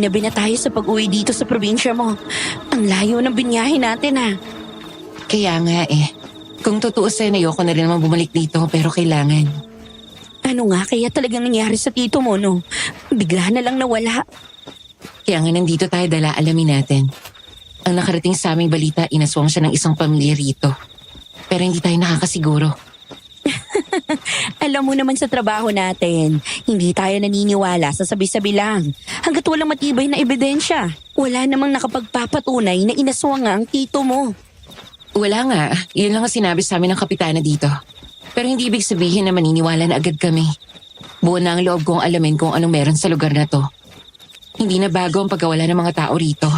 ginabi na tayo sa pag-uwi dito sa probinsya mo. Ang layo ng binyahe natin Kaya nga Kung tutuusin, ayoko na rin naman bumalik dito pero kailangan. Ano nga kaya talagang nangyari sa tito mo no? Bigla na lang nawala. Kaya nga nandito tayo dala alamin natin. Ang nakarating sa aming balita, inaswang siya ng isang pamilya rito. Pero hindi tayo nakakasiguro. Alam mo naman sa trabaho natin, hindi tayo naniniwala sa sabi-sabi lang. Hanggat walang matibay na ebidensya, wala namang nakapagpapatunay na inaswang nga ang tito mo. Wala nga, yun lang ang sinabi sa amin ng kapitana dito. Pero hindi ibig sabihin na maniniwala na agad kami. Buo na ang loob kong alamin kung anong meron sa lugar na to. Hindi na bago ang pagkawala ng mga tao rito.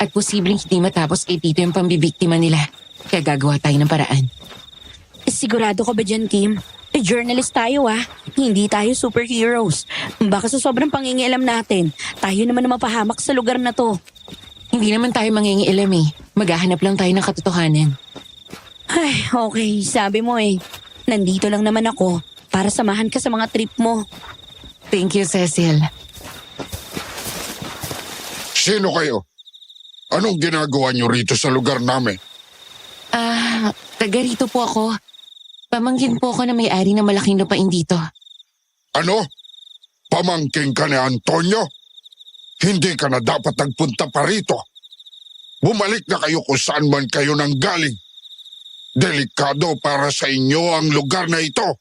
At posibleng hindi matapos kay tito yung pambibiktima nila. Kaya gagawa tayo ng paraan. Sigurado ka ba dyan, Kim? Journalist tayo Hindi tayo superheroes. Baka sa sobrang pangingialam natin, tayo naman na mapahamak sa lugar na to. Hindi naman tayo mangingialam Maghahanap lang tayo ng katotohanan. Ay, okay. Sabi mo Nandito lang naman ako para samahan ka sa mga trip mo. Thank you, Cecil. Sino kayo? Anong ginagawa niyo rito sa lugar namin? Taga rito po ako. Pamangkin po ako na may-ari ng malaking lupain dito. Ano? Pamangking ka ni Antonio? Hindi ka na dapat nagpunta pa rito. Bumalik na kayo kung saan man kayo nanggaling. Delikado para sa inyo ang lugar na ito.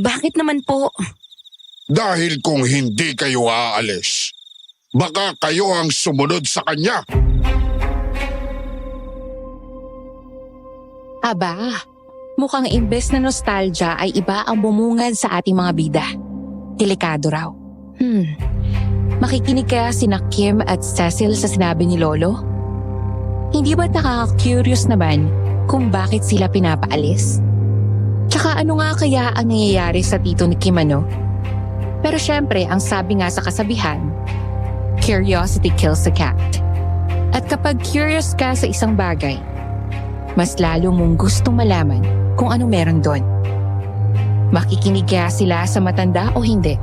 Bakit naman po? Dahil kung hindi kayo aalis, baka kayo ang sumunod sa kanya. Aba, mukhang imbes na nostalgia ay iba ang bumungad sa ating mga bida. Delikado raw. Makikinig kaya sina Kim at Cecil sa sinabi ni Lolo? Hindi ba nakaka-curious naman kung bakit sila pinapaalis? Tsaka ano nga kaya ang nangyayari sa tito ni Kim Pero syempre, ang sabi nga sa kasabihan, curiosity kills a cat. At kapag curious ka sa isang bagay, mas lalo mong gustong malaman kung ano meron doon. Makikinig kaya sila sa matanda o hindi?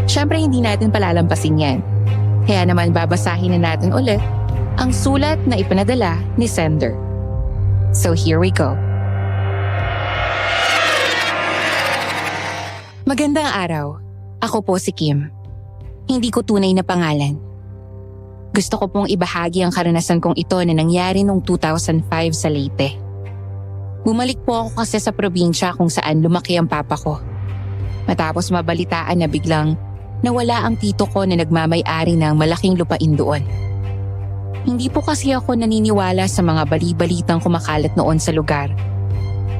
Syempre hindi natin palalampasin yan. Kaya naman babasahin na natin ulit ang sulat na ipinadala ni sender. So here we go. Magandang araw. Ako po si Kim. Hindi ko tunay na pangalan. Gusto ko pong ibahagi ang karanasan kong ito na nangyari noong 2005 sa Leyte. Bumalik po ako kasi sa probinsya kung saan lumaki ang papa ko. Matapos mabalitaan na biglang nawala ang tito ko na nagmamay-ari ng malaking lupain doon. Hindi po kasi ako naniniwala sa mga bali-balitang kumakalat noon sa lugar.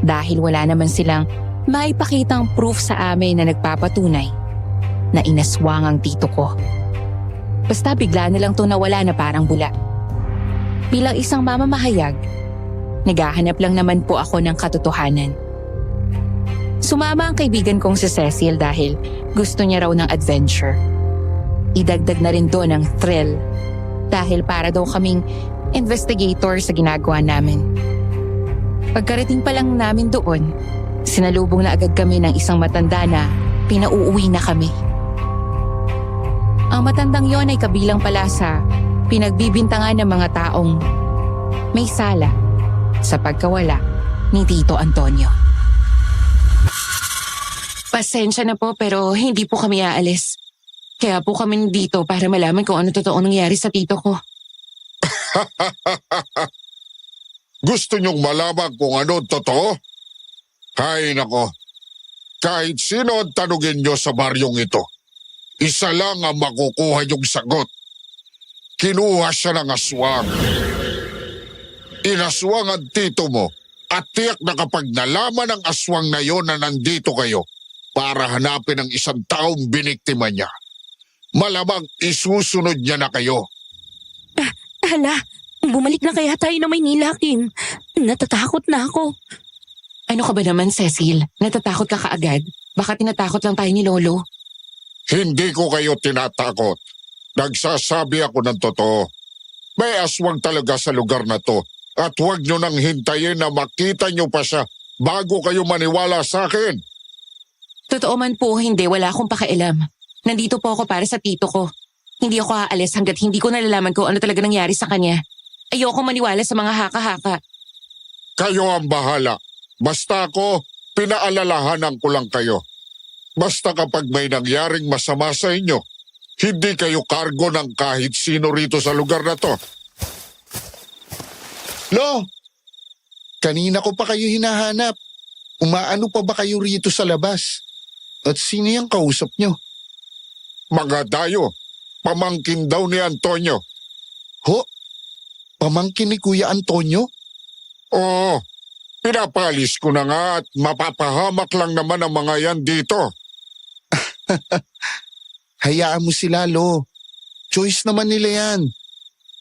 Dahil wala naman silang maipakitang proof sa amin na nagpapatunay na inaswang ang tito ko. Basta bigla na lang to nawala na parang bula. Bilang isang mamamahayag, naghahanap lang naman po ako ng katotohanan. Sumama ang kaibigan kong si Cecil dahil gusto niya raw ng adventure. Idagdag na rin doon ang thrill dahil para daw kaming investigator sa ginagawa namin. Pagkarating pa lang namin doon, sinalubong na agad kami ng isang matanda na pinauuwi na kami. Ang matandang yon ay kabilang pala sa pinagbibintangan ng mga taong may sala sa pagkawala ni Tito Antonio. Pasensya na po pero hindi po kami aalis. Kaya po kami dito para malaman kung ano totoo nangyari sa tito ko. Gusto niyong malaman kung ano totoo? Hay nako, kahit sino ang tanugin niyo sa baryong ito, isa lang ang makukuha niyong sagot. Kinuha siya ng aswang. Inaswang ang tito mo at tiyak na kapag nalaman ng aswang na yon na nandito kayo para hanapin ang isang taong biniktima niya, malamang isusunod niya na kayo. Hala, bumalik na kaya tayo na Maynila, Kim. Natatakot na ako. Ano ka ba naman, Cecil? Natatakot ka kaagad? Baka tinatakot lang tayo ni Lolo. Hindi ko kayo tinatakot. Nagsasabi ako ng totoo. May aswang talaga sa lugar na to at huwag nyo nang hintayin na makita nyo pa siya bago kayo maniwala sa akin. Totoo man po hindi, wala akong pakialam. Nandito po ako para sa tito ko. Hindi ako aalis hanggat hindi ko nalalaman kung ano talaga nangyari sa kanya. Ayoko maniwala sa mga haka-haka. Kayo ang bahala. Basta ako, pinaalalahanan ko lang kayo. Basta kapag may nangyaring masama sa inyo, hindi kayo kargo ng kahit sino rito sa lugar na to. Lo, kanina ko pa kayo hinahanap. Umaano pa ba kayo rito sa labas? At sino yung kausap nyo? Mga dayo, pamangkin daw ni Antonio. Ho? Pamangkin ni Kuya Antonio? Oo, pinapalis ko na nga at mapapahamak lang naman ang mga yan dito. Hayaan mo sila, Lo. Choice naman nila yan.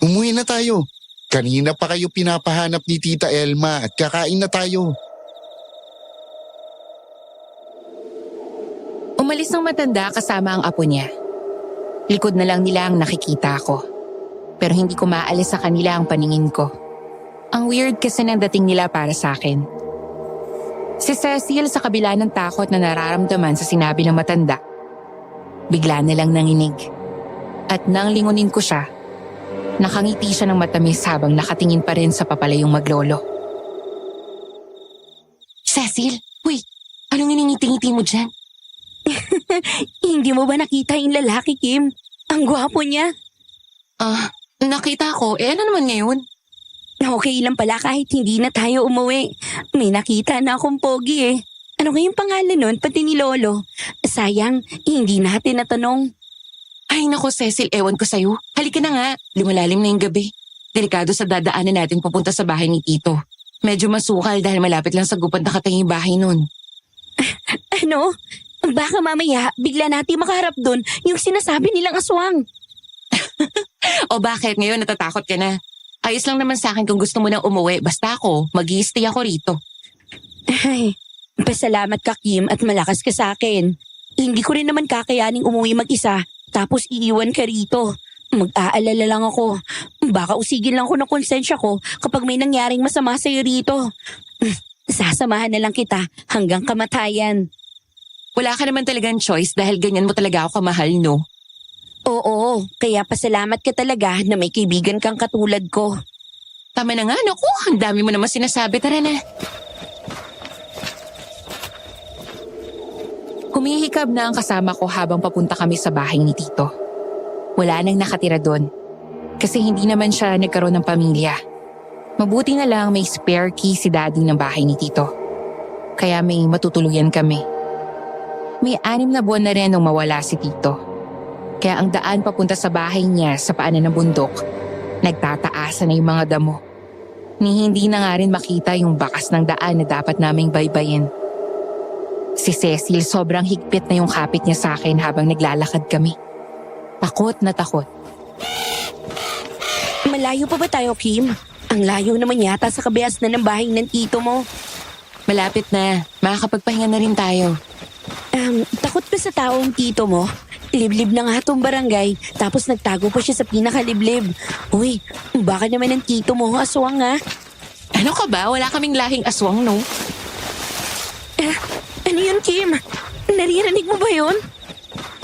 Umuwi na tayo. Kanina pa kayo pinapahanap ni Tita Elma at kakain na tayo. Umalis ng matanda kasama ang apo niya. Likod na lang nila ang nakikita ko. Pero hindi ko maalis sa kanila ang paningin ko. Ang weird kasi ng dating nila para sa akin. Si Cecil sa kabila ng takot na nararamdaman sa sinabi ng matanda, bigla na lang nanginig. At nang lingunin ko siya, nakangiti siya ng matamis habang nakatingin pa rin sa papalayong maglolo. Cecil, uy, anong iningiti-ngiti mo dyan? Hindi mo ba nakita yung lalaki, Kim? Ang gwapo niya. Nakita ko. Ano naman ngayon? Okay lang pala kahit hindi na tayo umuwi. May nakita na akong pogi eh. Ano kayong pangalan nun, pati ni Lolo? Sayang, hindi natin natanong. Ay nako Cecil, ewan ko sa'yo. Halika na nga, lumalalim na yung gabi. Delikado sa dadaanan natin pupunta sa bahay ni Tito. Medyo masukal dahil malapit lang sa gupad nakatayong yung bahay nun. Ano? Baka mamaya bigla natin makaharap dun yung sinasabi nilang aswang. O bakit ngayon natatakot ka na? Ayos lang naman sa akin kung gusto mo nang umuwi. Basta ako, mag-i-stay ako rito. Ay, pasalamat ka Kim at malakas ka sa akin. Hindi ko rin naman kakayaning umuwi mag-isa tapos iiwan ka rito. Mag-aalala lang ako. Baka usigin lang ko ng konsensya ko kapag may nangyaring masama sa'yo rito. Sasamahan na lang kita hanggang kamatayan. Wala ka naman talagang choice dahil ganyan mo talaga ako kamahal, no? Oo, kaya pasalamat ka talaga na may kaibigan kang katulad ko. Tama na nga, naku. Ang dami mo naman sinasabi. Tara na. Humihikab na ang kasama ko habang papunta kami sa bahay ni Tito. Wala nang nakatira doon. Kasi hindi naman siya nagkaroon ng pamilya. Mabuti na lang may spare key si Daddy ng bahay ni Tito. Kaya may matutuluyan kami. May 6 na buwan na rin nung mawala si Tito. Kaya ang daan papunta sa bahay niya sa paanan ng bundok, nagtataasan na yung mga damo. Ni hindi na nga rin makita yung bakas ng daan na dapat naming baybayin. Si Cecil sobrang higpit na yung kapit niya sa akin habang naglalakad kami. Takot na takot. Malayo pa ba tayo, Kim? Ang layo naman yata sa kabias na ng bahay ng tito mo. Malapit na. Makakapagpahinga na rin tayo. Takot pa sa taong tito mo? Liblib na nga itong barangay, tapos nagtago pa siya sa pinakaliblib. Uy, baka naman ang tito mo aswang ha? Ano ka ba? Wala kaming lahing aswang, no? Ano yun, Kim? Naririnig mo ba yun?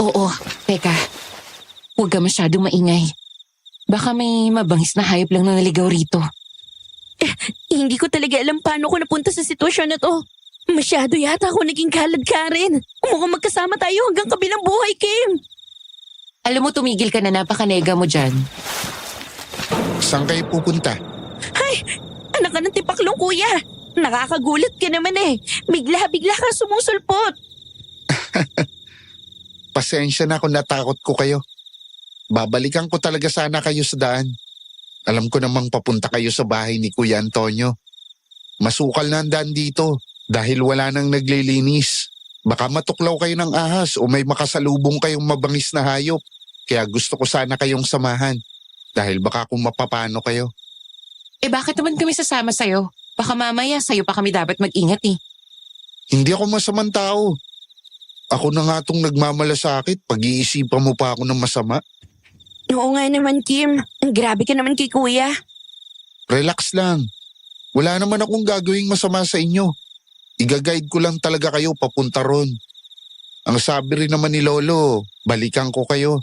Oo, teka. Huwag ka masyadong maingay. Baka may mabangis na hayop lang na naligaw rito. Hindi ko talaga alam paano ko napunta sa sitwasyon na to. Masyado yata ako naging kalad ka rin. Mukhang magkasama tayo hanggang kabilang buhay, Kim. Alam mo, tumigil ka na, napakanega mo dyan. Saan kayo pupunta? Ay, anak ka ng tipaklong kuya. Nakakagulat ka naman eh. Bigla-bigla ka sumusulpot. Pasensya na kung natakot ko kayo. Babalikan ko talaga sana kayo sa daan. Alam ko namang papunta kayo sa bahay ni Kuya Antonio. Masukal na ang daan dito dahil wala nang naglilinis. Baka matuklaw kayo ng ahas o may makasalubong kayong mabangis na hayop. Kaya gusto ko sana kayong samahan dahil baka kung mapapano kayo. Bakit naman kami sasama sa'yo? Baka mamaya sa'yo pa kami dapat mag-ingat eh. Hindi ako masamang tao. Ako na nga itong nagmamalasakit. Pag-iisipan mo pa ako ng masama. Oo nga naman, Kim. Grabe ka naman kay kuya. Relax lang. Wala naman akong gagawing masama sa inyo. Iga-guide ko lang talaga kayo papunta ron. Ang sabi rin naman ni Lolo, balikan ko kayo.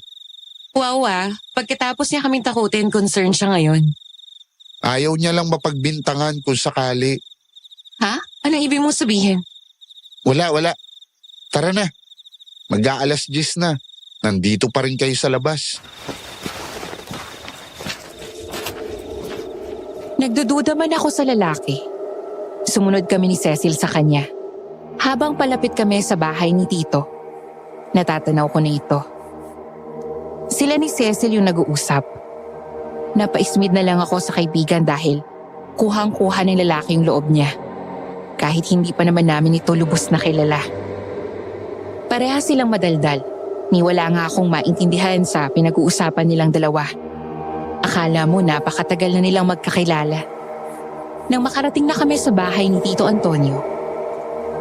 Wow pagkatapos niya kaming takutin, concern siya ngayon. Ayaw niya lang mapagbintangan kung sakali. Ha? Anong ibig mong sabihin? Wala. Tara na. Mag-aalas 10 na. Nandito pa rin kayo sa labas. Nagdududa man ako sa lalaki. Sumunod kami ni Cecil sa kanya. Habang palapit kami sa bahay ni Tito, natatanaw ko na ito. Sila ni Cecil yung nag-uusap. Napaismid na lang ako sa kaibigan dahil kuhang-kuha ng lalaki yung loob niya. Kahit hindi pa naman namin ito lubos na kilala. Pareha silang madaldal. Ni wala nga akong maintindihan sa pinag-uusapan nilang dalawa. Akala mo napakatagal na nilang magkakilala. Nang makarating na kami sa bahay ni Tito Antonio,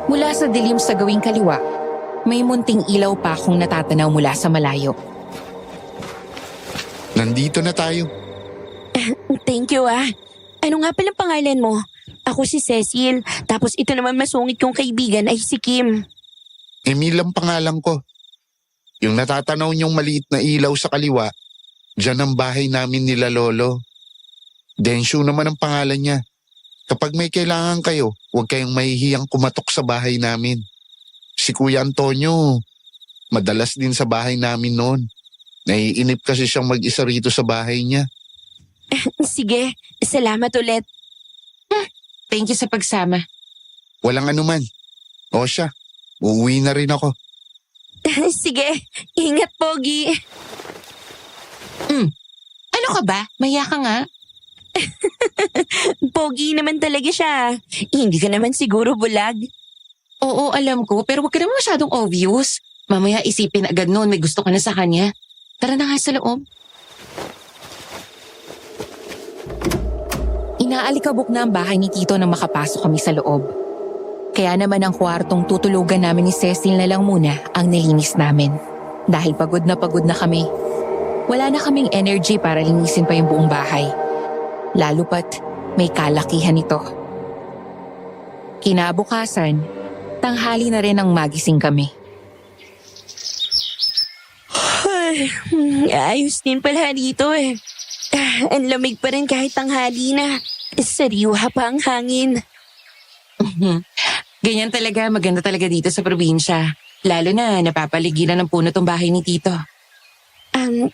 mula sa dilim sa gawing kaliwa, may munting ilaw pa akong natatanaw mula sa malayo. Nandito na tayo. Thank you Ano nga palang pangalan mo? Ako si Cecil, tapos ito naman masungit kong kaibigan ay si Kim. Emil ang pangalan ko. Yung natatanaw niyong maliit na ilaw sa kaliwa, dyan ang bahay namin nila Lolo. Densyo naman ang pangalan niya. Kapag may kailangan kayo, huwag kayong mahihiyang kumatok sa bahay namin. Si Kuya Antonio, madalas din sa bahay namin noon. Naiinip kasi siyang mag-isa rito sa bahay niya. Sige, salamat ulit. Thank you sa pagsama. Walang anuman. O siya, uuwi na rin ako. Sige, ingat Pogi. Ano ka ba? Maya ka nga. Pogi naman talaga siya. Hindi ka naman siguro bulag. Oo, alam ko, pero huwag ka naman masyadong obvious. Mamaya isipin agad noon may gusto ka na sa kanya. Tara na nga sa loob. Inaalikabok na ang bahay ni Tito nang makapasok kami sa loob. Kaya naman ang kwartong tutulugan namin ni Cecil na lang muna ang nilinis namin. Dahil pagod na kami. Wala na kaming energy para linisin pa yung buong bahay. Lalo pat may kalakihan ito. Kinabukasan, tanghali na rin ang magising kami. Ay, ayos din pala dito Ang lamig pa rin kahit tanghali na. Sariwa pa ang hangin. Ganyan talaga, maganda talaga dito sa probinsya. Lalo na napapaligiran ng puno tong bahay ni Tito.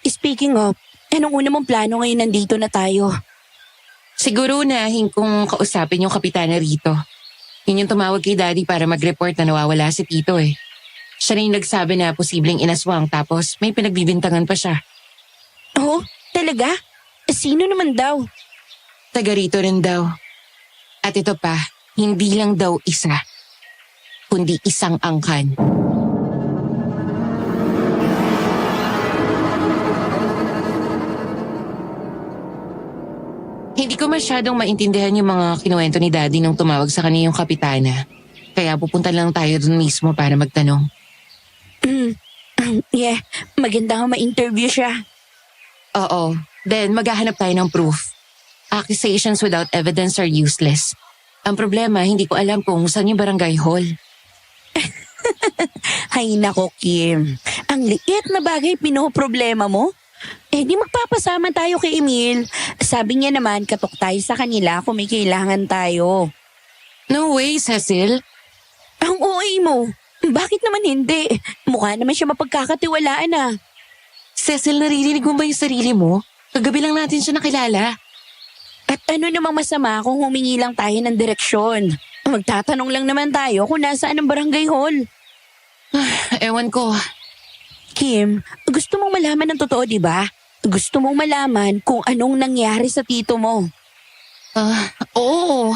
Speaking of, anong una mong plano ngayon nandito na tayo? Siguro unahin kong kausapin yung kapitana rito. Yun yung tumawag kay Daddy para mag-report na nawawala si Tito Siya rin yung nagsabi na posibleng inaswang tapos may pinagbibintangan pa siya. Oh, talaga? Sino naman daw? Taga rito rin daw. At ito pa, hindi lang daw isa, kundi isang angkan. Hindi ko masyadong maintindihan yung mga kinuwento ni Daddy nung tumawag sa kanya yung kapitana. Kaya pupunta lang tayo dun mismo para magtanong. Yeah, maganda nga ma-interview siya. Oo, then maghahanap tayo ng proof. Accusations without evidence are useless. Ang problema, hindi ko alam kung saan yung barangay hall. Hay nako, Kim. Ang liit na bagay pinoproblema mo. Di magpapasama tayo kay Emil. Sabi niya naman katok tayo sa kanila kung may kailangan tayo. No way, Cecil. Ang OA mo. Bakit naman hindi? Mukha naman siya mapagkakatiwalaan Cecil, naririnig mo ba yung sarili mo? Kagabi lang natin siya nakilala. At ano namang masama kung humingi lang tayo ng direksyon? Magtatanong lang naman tayo kung nasaan ang barangay hall. Ewan ko. Kim, gusto mong malaman ng totoo, di ba? Gusto mong malaman kung anong nangyari sa tito mo. Oo.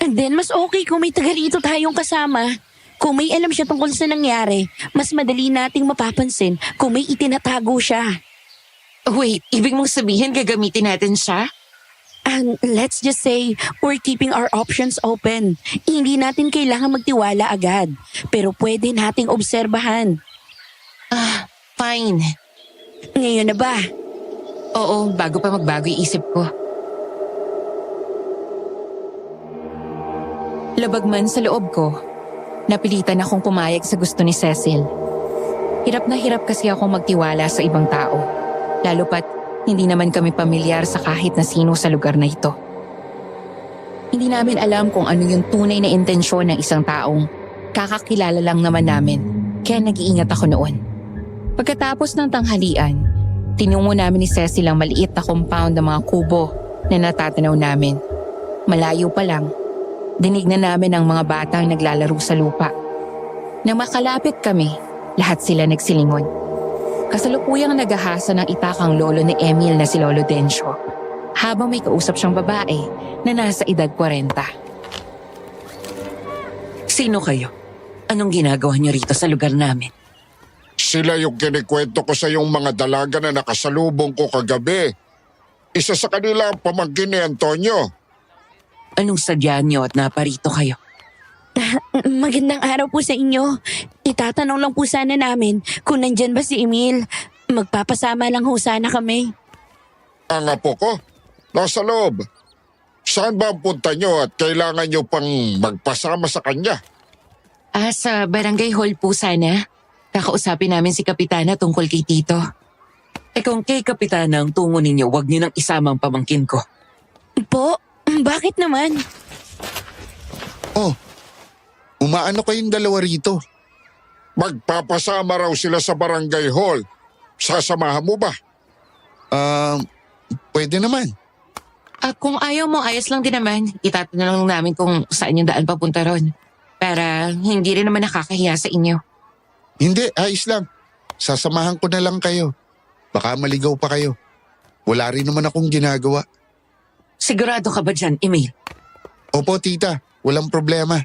And then mas okay kung may taga rito tayong kasama. Kung may alam siya tungkol sa nangyari, mas madali nating mapapansin kung may itinatago siya. Wait, ibig mong sabihin gagamitin natin siya? And let's just say, we're keeping our options open. Hindi natin kailangan magtiwala agad. Pero pwede nating obserbahan. Fine. Ngayon na ba? Oo, bago pa magbago yung isip ko. Labag man sa loob ko, napilitan akong pumayag sa gusto ni Cecil. Hirap na hirap kasi ako magtiwala sa ibang tao. Lalo pat hindi naman kami pamilyar sa kahit na sino sa lugar na ito. Hindi namin alam kung ano yung tunay na intensyon ng isang taong kakakilala lang naman namin, kaya nag-iingat ako noon. Pagkatapos ng tanghalian, tinungo namin ni Cecil ang maliit na compound ng mga kubo na natatanaw namin. Malayo pa lang, dinig na namin ang mga batang naglalaro sa lupa. Nang makalapit kami, lahat sila nagsilingon. Kasalukuyang naghahasa ng itakang lolo ni Emil na si Lolo Dencio, habang may kausap siyang babae na nasa edad 40. Sino kayo? Anong ginagawa niyo rito sa lugar namin? Sila yung kinikwento ko sa yung mga dalaga na nakasalubong ko kagabi. Isa sa kanila ang pamangkin ni Antonio. Anong sadya niyo at naparito kayo? Magandang araw po sa inyo. Itatanong lang po sana namin kung nandyan ba si Emil. Magpapasama lang ho sana kami. Ang apo ko, nasa loob. Saan ba ang punta nyo at kailangan nyo pang magpasama sa kanya? Sa barangay hall po sana. Kakausapin namin si Kapitana tungkol kay Tito. Kung kay Kapitana ang tungo ninyo, wag niyo nang isama ang pamangkin ko. Po? Bakit naman? Oh, umaano kayong dalawa rito? Magpapasama raw sila sa barangay hall. Sasamahan mo ba? Pwede naman. Kung ayaw mo, ayos lang din naman. Itatanong lang namin kung saan yung daan papunta ron. Para hindi rin naman nakakahiya sa inyo. Hindi, ayos lang. Sasamahan ko na lang kayo. Baka maligaw pa kayo. Wala rin naman akong ginagawa. Sigurado ka ba dyan, Emil? Opo, tita. Walang problema.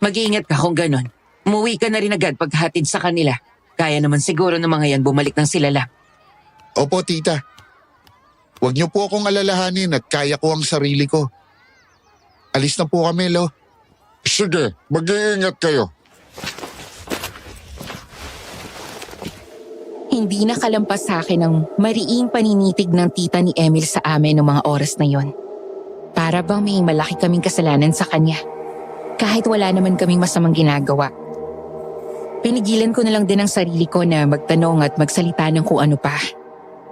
Mag-iingat ka kung ganon. Umuwi ka na rin agad paghatid sa kanila. Kaya naman siguro ng mga yan bumalik ng sila lang. Opo, tita. Huwag niyo po akong alalahanin at kaya ko ang sarili ko. Alis na po kami, Lo. Sige, mag-iingat kayo. Hindi nakalampas sa akin ang mariing paninitig ng tita ni Emil sa amin noong mga oras na yon. Para bang may malaki kaming kasalanan sa kanya. Kahit wala naman kaming masamang ginagawa. Pinigilan ko na lang din ang sarili ko na magtanong at magsalita ng kung ano pa.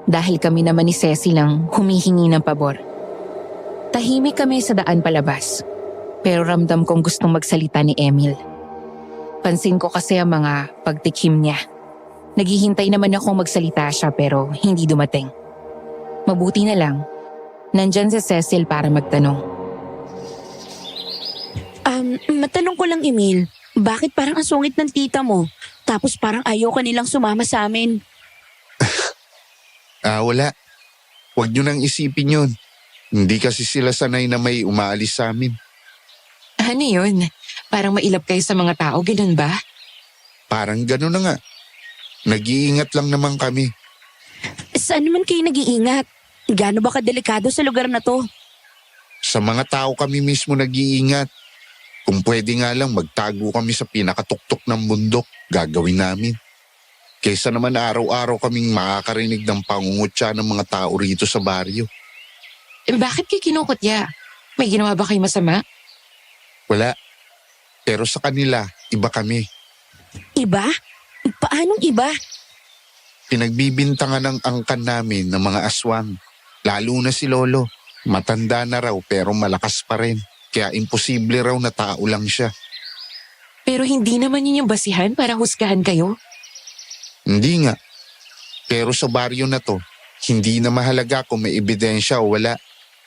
Dahil kami naman ni Cecil ang humihingi ng pabor. Tahimik kami sa daan palabas. Pero ramdam kong gustong magsalita ni Emil. Pansin ko kasi ang mga pagtikim niya. Naghihintay naman akong magsalita siya pero hindi dumating. Mabuti na lang, nandyan si Cecil para magtanong. Matanong ko lang, Emil. Bakit parang ang sungit ng tita mo? Tapos parang ayaw ka nilang sumama sa amin. Wala. Huwag niyo nang isipin yun. Hindi kasi sila sanay na may umaalis sa amin. Ano yun? Parang mailap kayo sa mga tao, ganun ba? Parang gano'n na nga. Nag-iingat lang naman kami. Saan naman kayo nag-iingat? Gaano ba kadelikado sa lugar na to? Sa mga tao kami mismo nag-iingat. Kung pwede nga lang magtago kami sa pinakatuktok ng bundok, gagawin namin. Kaysa naman araw-araw kaming makakarinig ng pangungutya ng mga tao rito sa baryo. Bakit kayo kinukutya? May ginawa ba kayo masama? Wala. Pero sa kanila, iba kami. Iba? Paanong iba? Pinagbibintangan ng angkan namin ng mga aswang. Lalo na si Lolo. Matanda na raw pero malakas pa rin. Kaya imposible raw na tao lang siya. Pero hindi naman yun yung basihan para husgahan kayo? Hindi nga. Pero sa baryo na to, hindi na mahalaga kung may ebidensya o wala.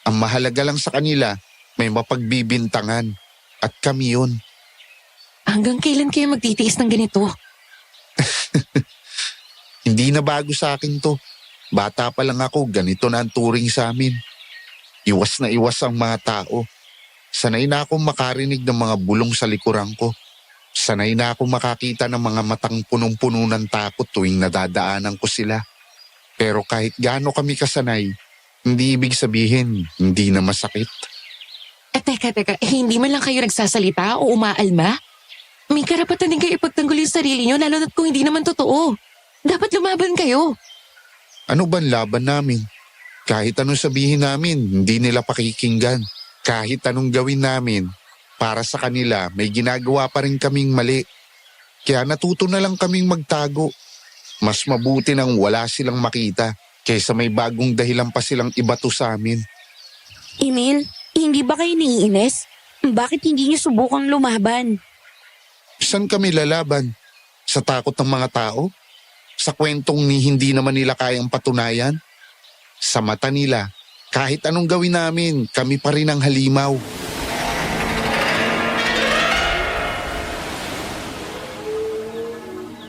Ang mahalaga lang sa kanila, may mapagbibintangan. At kami yun. Hanggang kailan kayo magtitiis ng ganito? Hindi na bago sa akin to. Bata pa lang ako, ganito na ang turing sa amin. Iwas na iwas ang mga tao. Sanay na akong makarinig ng mga bulong sa likuran ko. Sanay na akong makakita ng mga matang punong-puno ng takot tuwing nadadaanan ko sila. Pero kahit gaano kami kasanay, hindi ibig sabihin hindi na masakit. Teka, hindi man lang kayo nagsasalita o umaalma? May karapatan din kayo ipagtanggol yung sarili nyo lalo na't kung hindi naman totoo. Dapat lumaban kayo. Ano bang laban namin? Kahit anong sabihin namin, hindi nila pakikinggan. Kahit anong gawin namin, para sa kanila may ginagawa pa rin kaming mali. Kaya natuto na lang kaming magtago. Mas mabuti nang wala silang makita kaysa may bagong dahilan pa silang ibato sa amin. Emil, hindi ba kayo naiinis? Bakit hindi niyo subukang lumaban? Saan kami lalaban? Sa takot ng mga tao? Sa kwentong ni hindi naman nila kayang patunayan? Sa mata nila, kahit anong gawin namin, kami pa rin ang halimaw.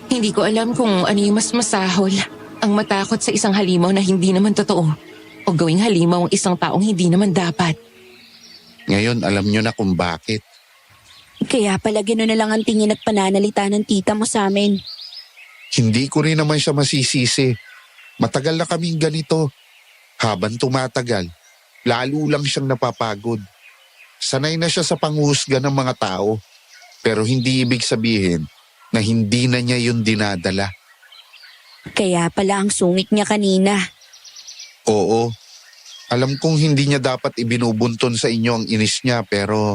Hindi ko alam kung ano yung mas masahol. Ang matakot sa isang halimaw na hindi naman totoo. O gawing halimaw ang isang taong hindi naman dapat. Ngayon alam nyo na kung bakit. Kaya pala gano'n na lang ang tingin at pananalita ng tita mo sa amin. Hindi ko rin naman siya masisisi. Matagal na kaming ganito. Habang tumatagal, lalo lang siyang napapagod. Sanay na siya sa panghusga ng mga tao. Pero hindi ibig sabihin na hindi na niya yun dinadala. Kaya pala ang sungit niya kanina. Oo, alam kong hindi niya dapat ibinubunton sa inyo ang inis niya pero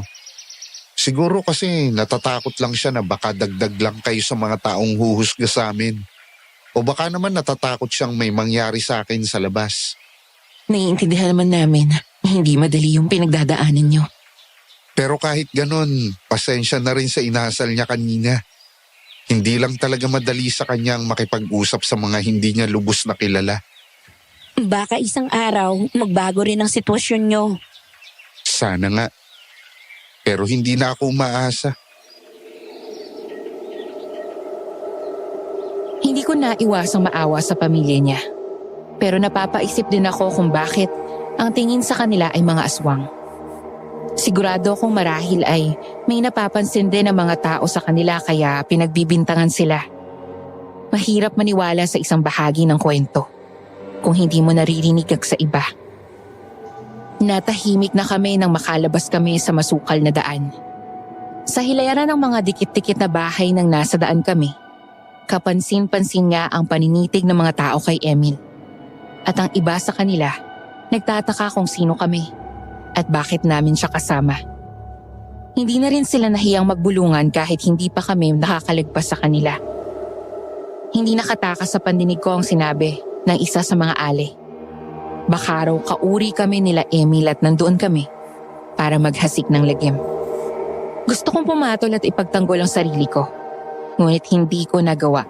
siguro kasi natatakot lang siya na baka dagdag lang kayo sa mga taong huhusga sa amin. O baka naman natatakot siyang may mangyari sa akin sa labas. Naiintindihan naman namin na hindi madali yung pinagdadaanan niyo. Pero kahit ganon, pasensya na rin sa inasal niya kanina. Hindi lang talaga madali sa kanyang makipag-usap sa mga hindi niya lubos na kilala. Baka isang araw, magbago rin ang sitwasyon niyo. Sana nga. Pero hindi na ako umaasa. Hindi ko naiwasang maawa sa pamilya niya. Pero napapaisip din ako kung bakit ang tingin sa kanila ay mga aswang. Sigurado kung marahil ay may napapansin din ang mga tao sa kanila kaya pinagbibintangan sila. Mahirap maniwala sa isang bahagi ng kwento kung hindi mo naririnig sa iba. Natahimik na kami nang makalabas kami sa masukal na daan. Sa hilayaran ng mga dikit-dikit na bahay nang nasa daan kami, kapansin-pansin nga ang paninitig ng mga tao kay Emil. At ang iba sa kanila, nagtataka kung sino kami at bakit namin siya kasama. Hindi na rin sila nahiyang magbulungan kahit hindi pa kami nakakalagpas sa kanila. Hindi nakatakas sa pandinig ko ang sinabi ng isa sa mga ale. Baka raw kauri kami nila Emil at nandoon kami para maghasik ng lagim. Gusto kong pumatol at ipagtanggol ang sarili ko, ngunit hindi ko nagawa.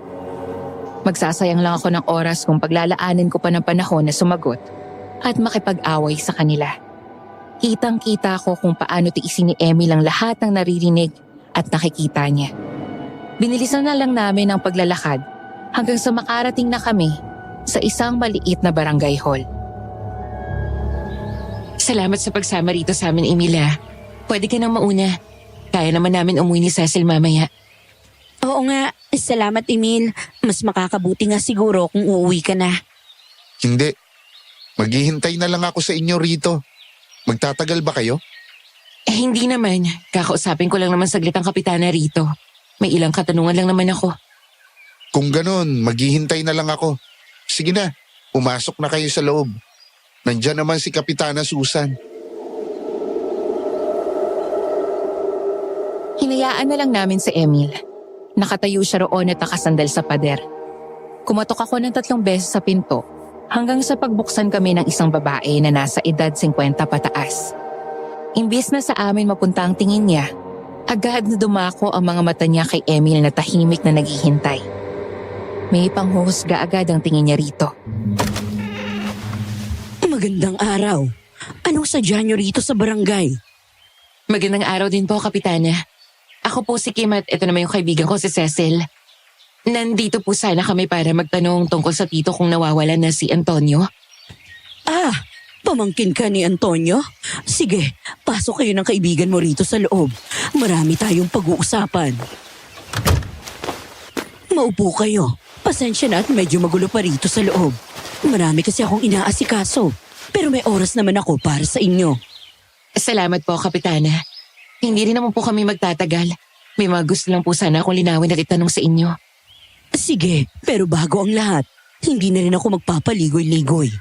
Magsasayang lang ako ng oras kung paglalaanan ko pa ng panahon na sumagot at makipag-away sa kanila. Kitang-kita ko kung paano tiisin ni Emil ang lahat ng naririnig at nakikita niya. Binilisan na lang namin ang paglalakad hanggang sa makarating na kami sa isang maliit na barangay hall. Salamat sa pagsama rito sa amin, Emila. Pwede ka nang mauna. Kaya naman namin umuwi ni Cecil mamaya. Oo nga, salamat Emil. Mas makakabuti nga siguro kung uuwi ka na. Hindi. Maghihintay na lang ako sa inyo rito. Magtatagal ba kayo? Hindi naman. Kakausapin ko lang naman saglit ang kapitana rito. May ilang katanungan lang naman ako. Kung ganon, maghihintay na lang ako. Sige na, pumasok na kayo sa loob. Nandiyan naman si Kapitana Susan. Hinayaan na lang namin si Emil. Nakatayo siya roon at nakasandal sa pader. Kumatok ako ng 3 beses sa pinto hanggang sa pagbuksan kami ng isang babae na nasa edad 50 pataas. Imbis na sa amin mapunta ang tingin niya, agad na dumako ang mga mata niya kay Emil na tahimik na naghihintay. May panghuhusga agad ang tingin niya rito. Magandang araw. Anong sadya niyo rito sa barangay? Magandang araw din po, Kapitana. Ako po si Kim at ito naman yung kaibigan ko si Cecil. Nandito po sana kami para magtanong tungkol sa tito kung nawawalan na si Antonio. Ah, pamangkin ka ni Antonio? Sige, pasok kayo ng kaibigan mo rito sa loob. Marami tayong pag-uusapan. Maupo kayo. Pasensya na at medyo magulo pa rito sa loob. Marami kasi akong inaasikaso. Pero may oras naman ako para sa inyo. Salamat po, Kapitana. Hindi rin naman po kami magtatagal. May mga gusto lang po sana akong linawin at itanong sa inyo. Sige, pero bago ang lahat, hindi na rin ako magpapaligoy-ligoy.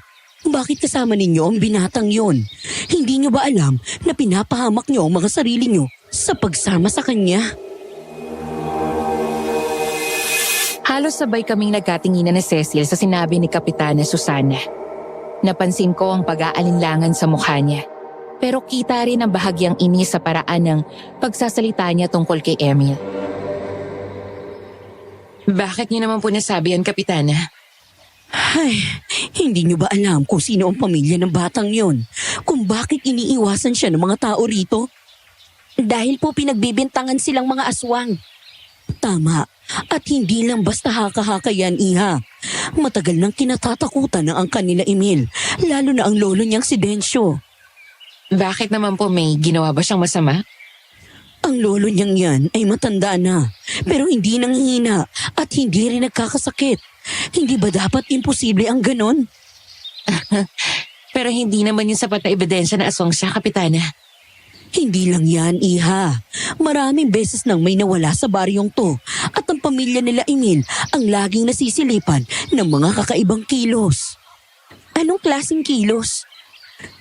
Bakit kasama ninyo ang binatang yon? Hindi nyo ba alam na pinapahamak nyo ang mga sarili nyo sa pagsama sa kanya? Halos sabay kaming nagkatinginan ni Cecil sa sinabi ni Kapitana Susana. Napansin ko ang pag-aalinlangan sa mukha niya. Pero kita rin ang bahagyang inis sa paraan ng pagsasalita niya tungkol kay Emil. Bakit niyo naman po nasabi yan, Kapitana? Ay, hindi niyo ba alam kung sino ang pamilya ng batang yon? Kung bakit iniiwasan siya ng mga tao rito? Dahil po pinagbibintangan silang mga aswang. Tama, at hindi lang basta haka-haka yan, Iha. Matagal nang kinatatakutan ng ang kanila Emil, lalo na ang lolo niyang si Densyo. Bakit naman po, may ginawa ba siyang masama? Ang lolo niyang yan ay matanda na, pero hindi nanghihina at hindi rin nagkakasakit. Hindi ba dapat imposible ang ganon? Pero hindi naman yung sapat na ebidensya na aswang siya, Kapitana. Hindi lang yan, Iha. Maraming beses nang may nawala sa baryong to at ang pamilya nila Emil ang laging nasisilipan ng mga kakaibang kilos. Anong klaseng kilos?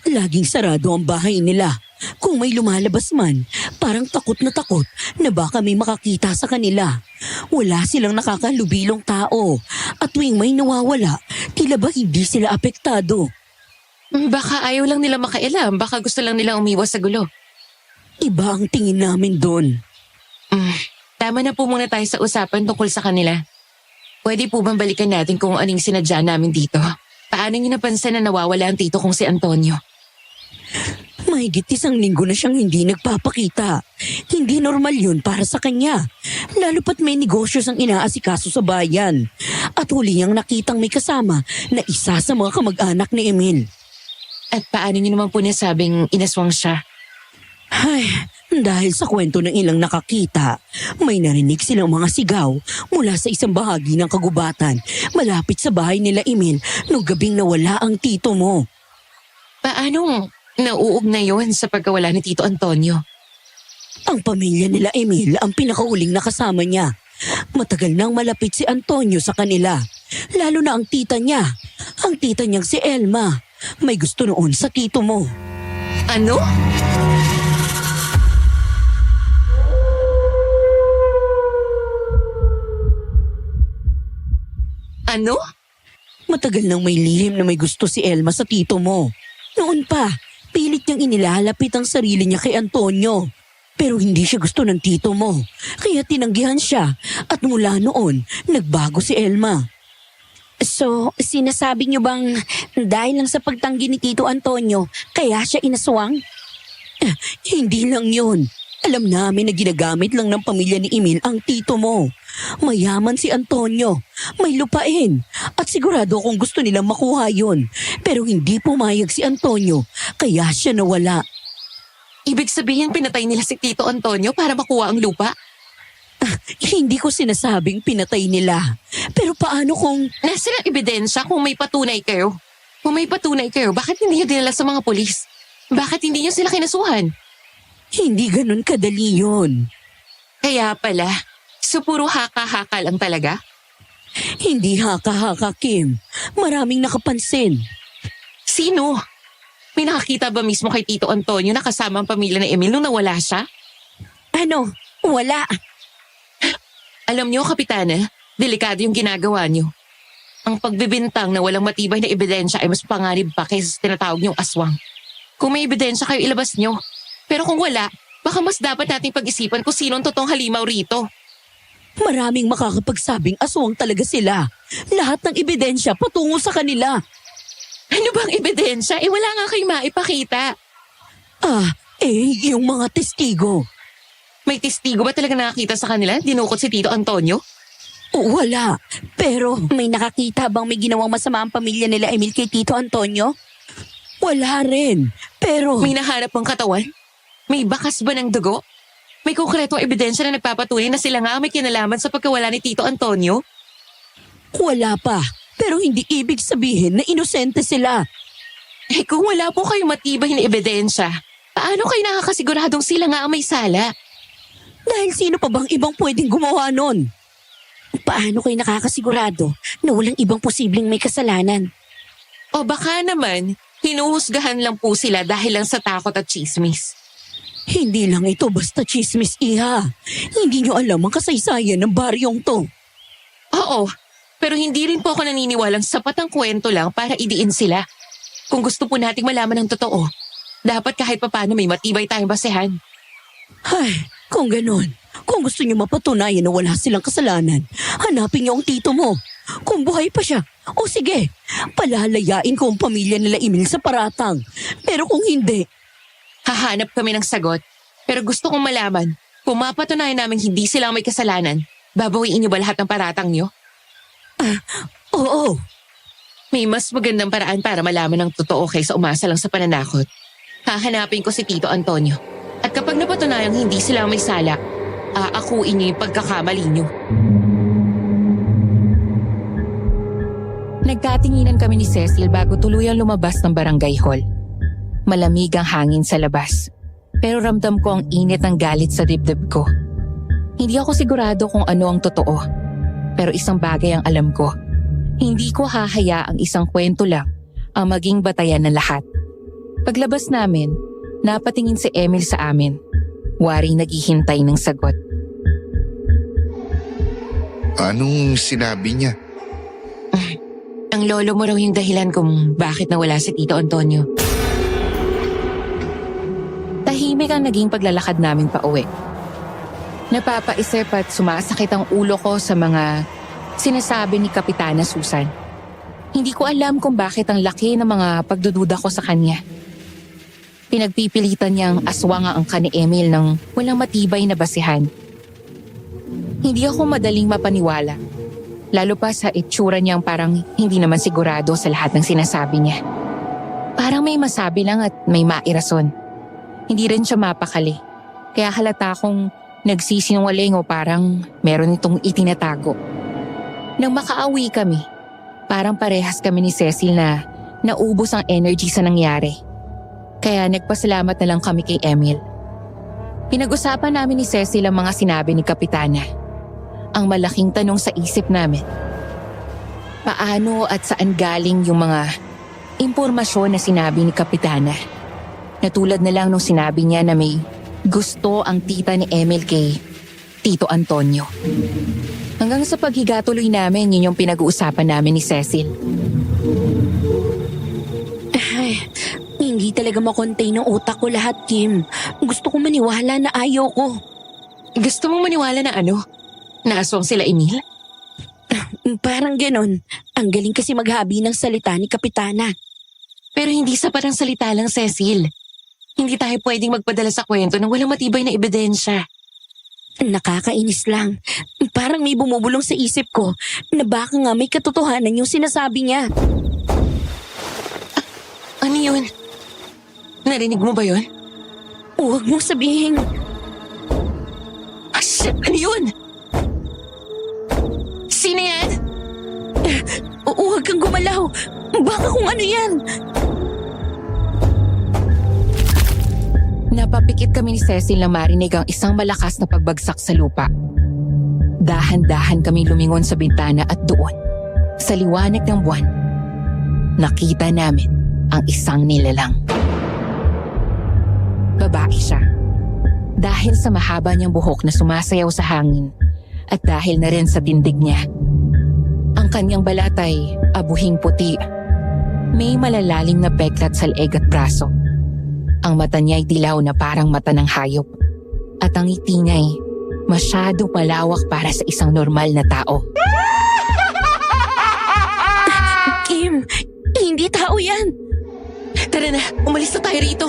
Laging sarado ang bahay nila. Kung may lumalabas man, parang takot na baka may makakita sa kanila. Wala silang nakakalubilong tao at tuwing may nawawala, tila ba hindi sila apektado. Baka ayaw lang nila makailam, baka gusto lang nila umiwas sa gulo. Iba ang tingin namin doon. Tama na po muna tayo sa usapan tungkol sa kanila. Pwede po bang balikan natin kung anong sinadya namin dito? Paano niyo napansin na nawawala ang tito kong si Antonio? Mahigit 1 linggo na siyang hindi nagpapakita. Hindi normal yun para sa kanya. Lalo pat may negosyo sang inaasikaso sa bayan. At huli niyang nakitang may kasama na isa sa mga kamag-anak ni Emil. At paano niyo naman po nasabing inaswang siya? Ay, dahil sa kwento ng ilang nakakita, may narinig silang mga sigaw mula sa isang bahagi ng kagubatan malapit sa bahay nila Emil nung gabing nawala ang tito mo. Paanong nauugnay yun sa pagkawala ni Tito Antonio? Ang pamilya nila Emil ang pinakauling nakasama niya. Matagal nang malapit si Antonio sa kanila, lalo na ang tita niya. Ang tita niyang si Elma, may gusto noon sa tito mo. Ano? Ano? Matagal nang may lihim na may gusto si Elma sa tito mo. Noon pa, pilit niyang inilalapit ang sarili niya kay Antonio. Pero hindi siya gusto ng tito mo, kaya tinanggihan siya at mula noon, nagbago si Elma. So, sinasabi niyo bang dahil lang sa pagtanggi ni Tito Antonio, kaya siya inaswang? Hindi lang yun. Alam namin na ginagamit lang ng pamilya ni Emil ang tito mo. Mayaman si Antonio, may lupain, at sigurado kung gusto nilang makuha yun. Pero hindi pumayag si Antonio, kaya siya nawala. Ibig sabihin pinatay nila si Tito Antonio para makuha ang lupa? Hindi ko sinasabing pinatay nila. Pero paano kung... Nasaan ang ebidensya kung may patunay kayo? Kung may patunay kayo, bakit hindi nyo dinala sa mga polis? Bakit hindi nyo sila kinasuhan? Hindi ganun kadali yun. Kaya pala, so puro haka-haka lang talaga? Hindi haka-haka, Kim. Maraming nakapansin. Sino? May nakakita ba mismo kay Tito Antonio na kasama ang pamilya ni Emil nung nawala siya? Ano? Wala. Alam niyo, Kapitana, delikado yung ginagawa niyo. Ang pagbibintang na walang matibay na ebidensya ay mas panganib pa kaysa sa tinatawag niyong aswang. Kung may ebidensya kayo, ilabas niyo. Pero kung wala, baka mas dapat nating pag-isipan kung sino ang totoong halimaw rito. Maraming makakapagsabing aswang talaga sila. Lahat ng ebidensya patungo sa kanila. Ano bang ebidensya? Wala nga kayo maipakita. Yung mga testigo. May testigo ba talaga nakakita sa kanila? Dinukot si Tito Antonio? Wala. Pero may nakakita bang may ginawang masama ang pamilya nila Emil kay Tito Antonio? Wala rin. Pero... May nahanap ng katawan? May bakas ba ng dugo? May konkretong ebidensya na nagpapatunay na sila nga may kinalaman sa pagkawala ni Tito Antonio? Wala pa. Pero hindi ibig sabihin na inosente sila. Kung wala po kayong matibay na ebidensya, paano kayo nakakasiguradong sila nga ang may sala? Dahil sino pa bang ibang pwedeng gumawa nun? Paano kayo nakakasigurado na walang ibang posibleng may kasalanan? O baka naman, hinuhusgahan lang po sila dahil lang sa takot at chismis. Hindi lang ito basta chismis, Iha. Hindi nyo alam ang kasaysayan ng baryong to. Oo Totoo. Pero hindi rin po ako naniniwalang sapat ang kwento lang para idiin sila. Kung gusto po nating malaman ng totoo, dapat kahit papano may matibay tayong basehan. Ay, kung ganun. Kung gusto niyo mapatunayan na wala silang kasalanan, hanapin niyo ang tito mo. Kung buhay pa siya, o sige, palalayain ko ang pamilya nila Emil sa paratang. Pero kung hindi, Hahanap kami ng sagot. Pero gusto kong malaman, kung mapatunayan namin hindi sila ang may kasalanan, babawiin niyo ba lahat ng paratang niyo? oo. May mas magandang paraan para malaman ng totoo kaysa umasa lang sa pananakot. Hahanapin ko si Tito Antonio. At kapag napatunayang hindi sila ang may sala, aakuin niyo yung pagkakamali niyo. Nagkatinginan kami ni Cecil bago tuluyang lumabas ng barangay hall. Malamig ang hangin sa labas, pero ramdam ko ang init ng galit sa dibdib ko. Hindi ako sigurado kung ano ang totoo, pero isang bagay ang alam ko. Hindi ko hahayaang isang kwento lang ang maging batayan ng lahat. Paglabas namin, napatingin si Emil sa amin. Waring naghihintay ng sagot. Anong sinabi niya? Ang lolo mo raw yung dahilan kung bakit nawala si Tito Antonio. Tahimik ang naging paglalakad namin pa uwi. Napapaisip at sumasakit ang ulo ko sa mga sinasabi ni Kapitana Susan. Hindi ko alam kung bakit ang laki ng mga pagdududa ko sa kanya. Pinagpipilitan niyang aswang ang angka ni Emil ng walang matibay na basihan. Hindi ako madaling mapaniwala. Lalo pa sa itsura niyang parang hindi naman sigurado sa lahat ng sinasabi niya. Parang may masabi lang at may mairason. Hindi rin siya mapakali. Kaya halata akong nagsisinungaling o parang meron itong itinatago. Nang makaawi kami, parang parehas kami ni Cecil na naubos ang energy sa nangyari. Kaya nagpasalamat na lang kami kay Emil. Pinag-usapan namin ni Cecil ang mga sinabi ni Kapitana. Ang malaking tanong sa isip namin. Paano at saan galing yung mga impormasyon na sinabi ni Kapitana? Natulad na lang nung sinabi niya na may gusto ang tita ni Emil kay Tito Antonio. Hanggang sa paghigatuloy namin, yun yung pinag-uusapan namin ni Cecil. Ay, hindi talaga makontain ng utak ko lahat, Kim. Gusto ko maniwala na ayaw ko. Gusto mong maniwala na ano? Naaswang sila Emil? Parang ganon. Ang galing kasi maghabi ng salita ni Kapitana. Pero hindi sapat ang salita lang, Cecil. Hindi tayo pwedeng magpadala sa kwento ng walang matibay na ebidensya. Nakakainis lang. Parang may bumubulong sa isip ko na baka nga may katotohanan yung sinasabi niya. Ano yun? Narinig mo ba yun? Huwag mong sabihin. Shit! Ano yun? Sino yan? Huwag kang gumalaw. Baka kung ano yan. Napapikit kami ni Cecil na marinig ang isang malakas na pagbagsak sa lupa. Dahan-dahan kami lumingon sa bintana at doon, sa liwanag ng buwan, nakita namin ang isang nilalang. Babae siya. Dahil sa mahaba niyang buhok na sumasayaw sa hangin at dahil na rin sa tindig niya, ang kanyang balat ay abuhing puti. May malalalim na peklat sa leeg at braso. Ang mata niya ay dilaw na parang mata ng hayop. At ang ngiti niya ay masyado malawak para sa isang normal na tao. Kim, hindi tao yan. Tara na, umalis na tayo rito.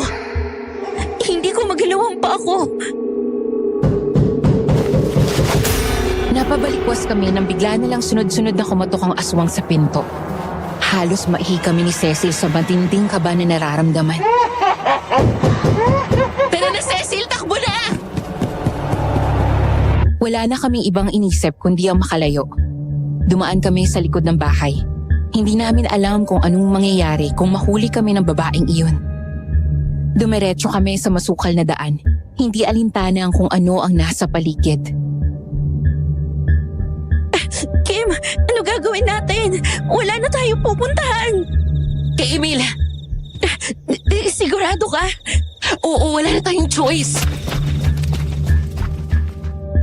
Hindi ko magalawang pa ako. Napabalikwas kami nang bigla nilang sunod-sunod na kumatok ang aswang sa pinto. Halos maihi kami ni Cecil sa matinding kaba na nararamdaman. Tara na, Cecil! Takbo na! Wala na kaming ibang inisip kundi ang makalayo. Dumaan kami sa likod ng bahay. Hindi namin alam kung anong mangyayari kung mahuli kami ng babaeng iyon. Dumiretso kami sa masukal na daan. Hindi alintana ang kung ano ang nasa paligid. Kim, ano gagawin natin? Wala na tayo pupuntahan. Kay Emil! Sigurado ka? Oo, wala na tayong choice.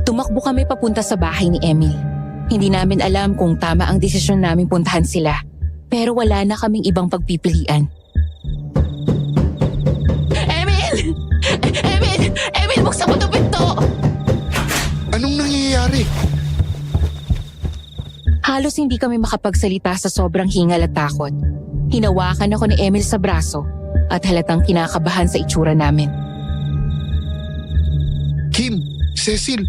Tumakbo kami papunta sa bahay ni Emil. Hindi namin alam kung tama ang desisyon namin puntahan sila. Pero wala na kaming ibang pagpipilian. Emil! Emil! Emil, buksan mo itong pinto! Anong nangyayari? Halos hindi kami makapagsalita sa sobrang hingal at takot. Hinawakan ako ni Emil sa braso at halatang kinakabahan sa itsura namin. Kim, Cecil,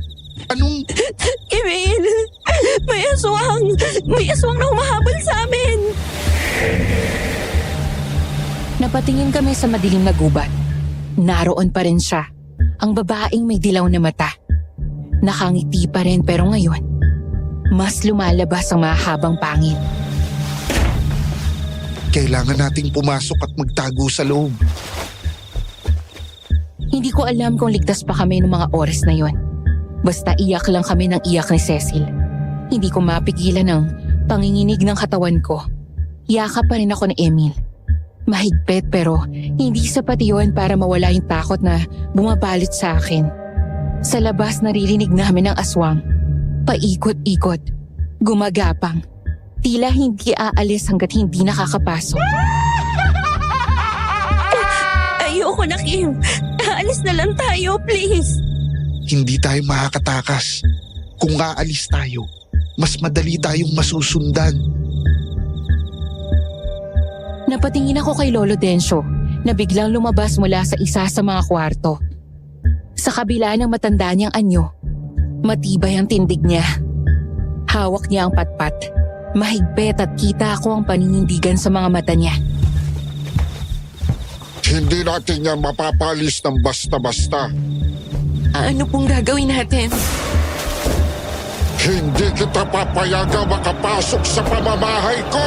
anong... Emil! May aswang! May aswang na humahabol sa amin! Napatingin kami sa madilim na gubat. Naroon pa rin siya, ang babaeng may dilaw na mata. Nakangiti pa rin pero ngayon, mas lumalabas ang mahabang pangil. Kailangan nating pumasok at magtago sa loob. Hindi ko alam kung ligtas pa kami ng mga oras na yon. Basta iyak lang kami ng iyak ni Cecil. Hindi ko mapigilan ang panginginig ng katawan ko. Yakap pa rin ako ni Emil. Mahigpit pero hindi sapat yun para mawala yung takot na bumabalot sa akin. Sa labas naririnig namin ang aswang. Paikot-ikot. Gumagapang. Tila hindi aalis hanggat hindi nakakapasok. Ayoko na, Kim. Aalis na lang tayo, please. Hindi tayo makakatakas. Kung aalis tayo, mas madali tayong masusundan. Napatingin ako kay Lolo Dencio na biglang lumabas mula sa isa sa mga kwarto. Sa kabila ng matanda niyang anyo, matibay ang tindig niya. Hawak niya ang patpat. Mahigpit at kita ko ang paninindigan sa mga mata niya. Hindi natin yan mapapalis ng basta-basta. Ano pong gagawin natin? Hindi kita papayagang makapasok sa pamamahay ko!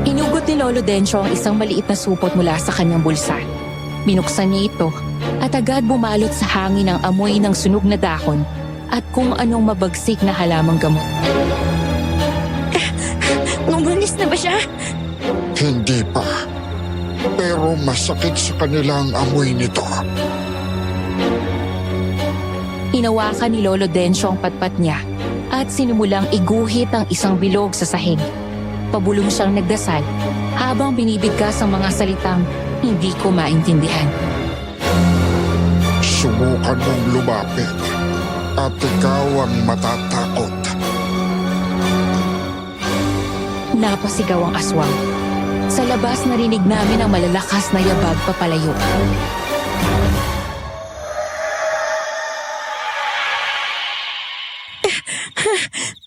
Inugot ni Lolo Dencio ang isang maliit na supot mula sa kanyang bulsa. Binuksan niya ito at agad bumalot sa hangin ang amoy ng sunog na dahon at kung anong mabagsik na halamang gamot. Umalis na ba siya? Hindi pa. Pero masakit sa kanila ang amoy nito. Hinawakan ni Lolo Dencio ang patpat niya at sinimulang iguhit ang isang bilog sa sahig. Pabulong siyang nagdasal habang binibigkas ang mga salitang hindi ko maintindihan. Subukan mong lumapit at ikaw ang matatakot. Napasigaw ang aswang. Sa labas narinig namin ang malalakas na yabag papalayo.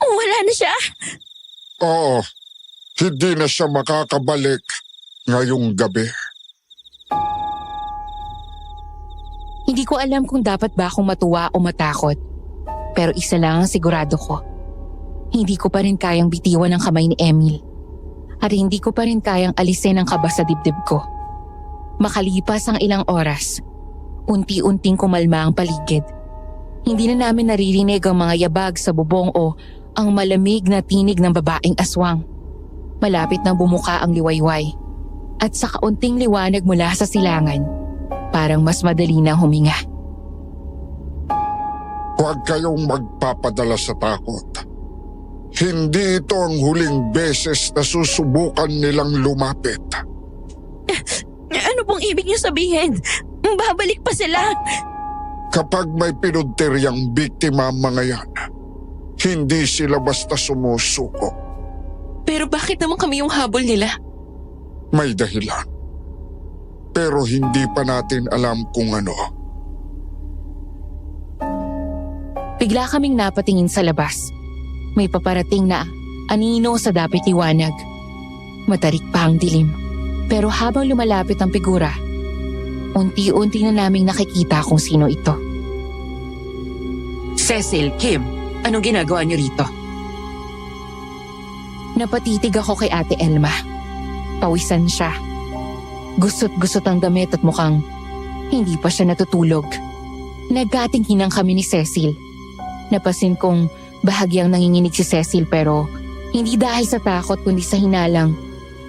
Wala na siya? Oo, hindi na siya makakabalik ngayong gabi. Hindi ko alam kung dapat ba akong matuwa o matakot. Pero isa lang ang sigurado ko. Hindi ko pa rin kayang bitiwan ang kamay ni Emil. At hindi ko pa rin kayang alisin ang kaba sa dibdib ko. Makalipas ang ilang oras, unti-unting kumalma ang paligid. Hindi na namin naririnig ang mga yabag sa bubong o ang malamig na tinig ng babaeng aswang. Malapit na bumuka ang liwayway. At sa kaunting liwanag mula sa silangan, parang mas madali na huminga. Huwag kayong magpapadala sa takot. Hindi ito ang huling beses na susubukan nilang lumapit. Ano pong ibig niyo sabihin? Babalik pa sila? Kapag may pinuntiryang biktima ang mga yan, hindi sila basta sumusuko. Pero bakit naman kami yung habol nila? May dahilan. Pero hindi pa natin alam kung ano. Bigla kaming napatingin sa labas. May paparating na anino sa dapit liwanag. Matarik pa ang dilim. Pero habang lumalapit ang figura, unti-unti na naming nakikita kung sino ito. Cecil, Kim, anong ginagawa niyo rito? Napatitig ako kay Ate Elma. Pawisan siya. Gusot-gusot ang damit at mukhang hindi pa siya natutulog. Nagkatingin kami ni Cecil. Napasin kong bahagyang nanginginig si Cecil pero hindi dahil sa takot kundi sa hinalang.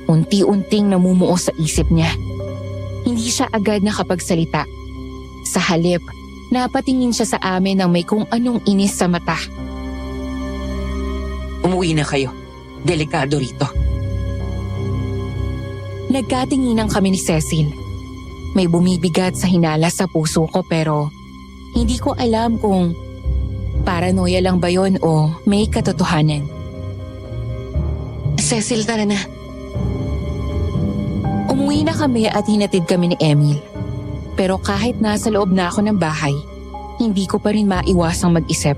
Unti-unting namumuo sa isip niya. Hindi siya agad nakapagsalita. Sa halip, Napatingin siya sa amin ng may kung anong inis sa mata. Umuwi na kayo. Delikado rito. Nagkatinginan kami ni Cecil. May bumibigat sa hinala sa puso ko pero hindi ko alam kung paranoia lang ba yon o may katotohanan. Cecil, tara na. Umuwi na kami at hinatid kami ni Emil. Pero kahit nasa loob na ako ng bahay, hindi ko pa rin maiwasang mag-isip.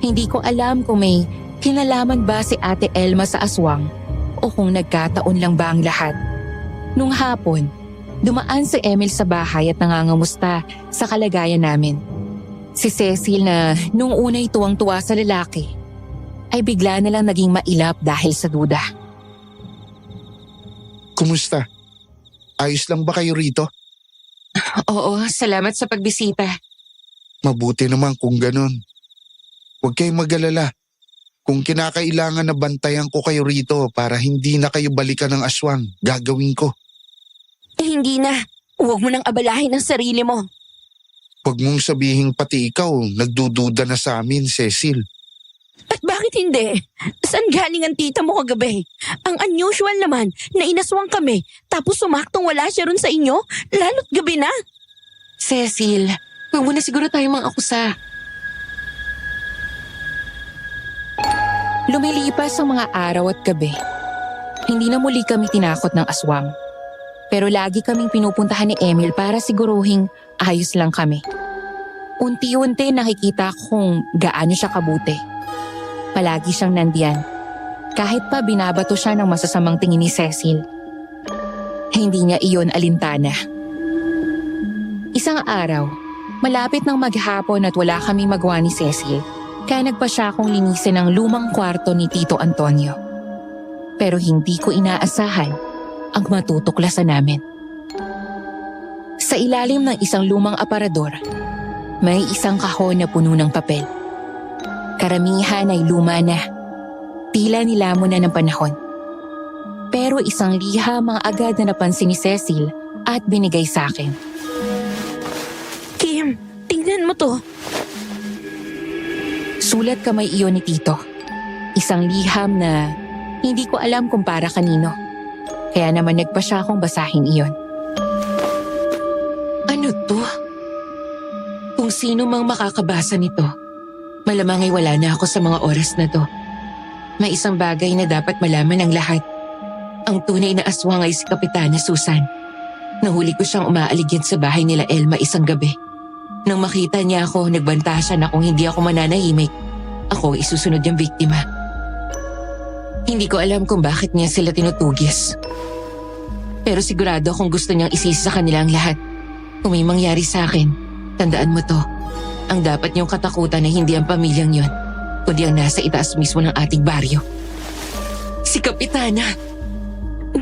Hindi ko alam kung may kinalaman ba si Ate Elma sa aswang o kung nagkataon lang ba ang lahat. Nung hapon, dumaan si Emil sa bahay at nangangamusta sa kalagayan namin. Si Cecil na nung unay tuwang-tuwa sa lalaki, ay bigla na lang naging mailap dahil sa duda. Kumusta? Ayos lang ba kayo rito? Oo, salamat sa pagbisita. Mabuti naman kung ganun. Huwag kayong mag-alala. Kung kinakailangan na bantayan ko kayo rito para hindi na kayo balikan ng aswang, gagawin ko. Hindi na. Huwag mo nang abalahin ang sarili mo. Huwag mong sabihin pati ikaw, nagdududa na sa amin, Cecil. At bakit hindi? Saan galing ang tita mo kagabi? Ang unusual naman na inaswang kami tapos sumaktong wala siya ron sa inyo, lalo't gabi na. Cecil, huwag mo na siguro tayo mang-akusa. Lumilipas ang mga araw at gabi. Hindi na muli kami tinakot ng aswang. Pero lagi kaming pinupuntahan ni Emil para siguruhing ayos lang kami. Unti-unti nakikita ko kung gaano siya kabuti. Palagi siyang nandiyan. Kahit pa binabato siya ng masasamang tingin ni Cecil. Hindi niya iyon alintana. Isang araw, malapit ng maghapon at wala kaming magawa ni Cecil, kaya nagpa siya akong linisin ang lumang kwarto ni Tito Antonio. Pero hindi ko inaasahan ang matutuklasan namin. Sa ilalim ng isang lumang aparador, may isang kahon na puno ng papel. Karamihan ay luma na. Tila nilamon na ng panahon. Pero isang liham ang agad na napansin ni Cecil at binigay sa akin. Kim, tingnan mo to. Sulat kamay iyon ni Tito. Isang liham na hindi ko alam kung para kanino. Kaya naman nagpa siya akong basahin iyon. Ano to? Kung sino mang makakabasa nito, malamang ay wala na ako sa mga oras na to. May isang bagay na dapat malaman ng lahat. Ang tunay na aswang ay si Kapitana Susan. Nahuli ko siyang umaaligid sa bahay nila Elma isang gabi. Nang makita niya ako, nagbanta siya na kung hindi ako mananahimik, ako isusunod yung biktima. Hindi ko alam kung bakit niya sila tinutugis. Pero sigurado kung gusto niyang isisi sa kanila ang lahat. Kung may mangyari sa akin, tandaan mo to. Ang dapat niyong katakutan ay hindi ang pamilyang yon, kundi ang nasa itaas mismo ng ating baryo. Si Kapitana.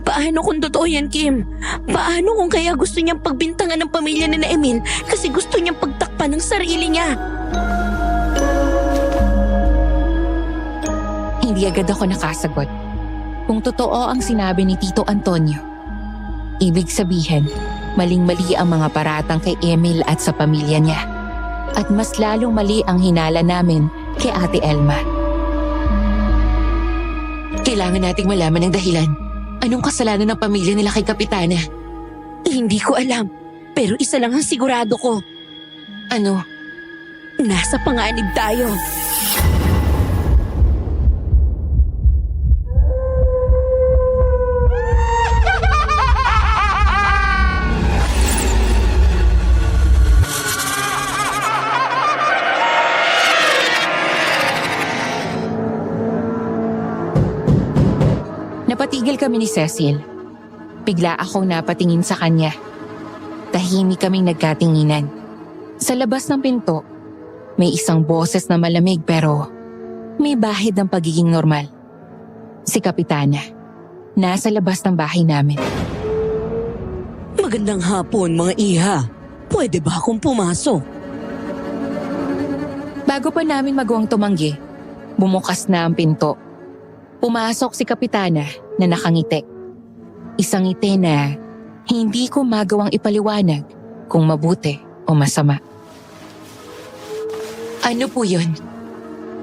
Paano kung totoo yan, Kim? Paano kung kaya gusto niyang pagbintangan ng pamilya ni na Emil kasi gusto niyang pagtakpan ng sarili niya? Hindi agad ako nakasagot. Kung totoo ang sinabi ni Tito Antonio, ibig sabihin, maling-mali ang mga paratang kay Emil at sa pamilya niya. At mas lalong mali ang hinala namin kay Ate Elma. Kailangan nating malaman ang dahilan. Anong kasalanan ng pamilya nila kay Kapitana? Hindi ko alam, pero isa lang ang sigurado ko. Ano? Nasa panganib tayo. Napatigil kami ni Cecil. Bigla akong napatingin sa kanya. Tahimik kaming nagkatinginan. Sa labas ng pinto, may isang boses na malamig pero may bahid ng pagiging normal. Si Kapitana. Nasa labas ng bahay namin. Magandang hapon, mga iha. Pwede ba akong pumasok? Bago pa namin magawang tumanggi, bumukas na ang pinto. Pumasok si Kapitana na nakangiti. Isang ngiti na hindi ko magawang ipaliwanag kung mabuti o masama. Ano po yun?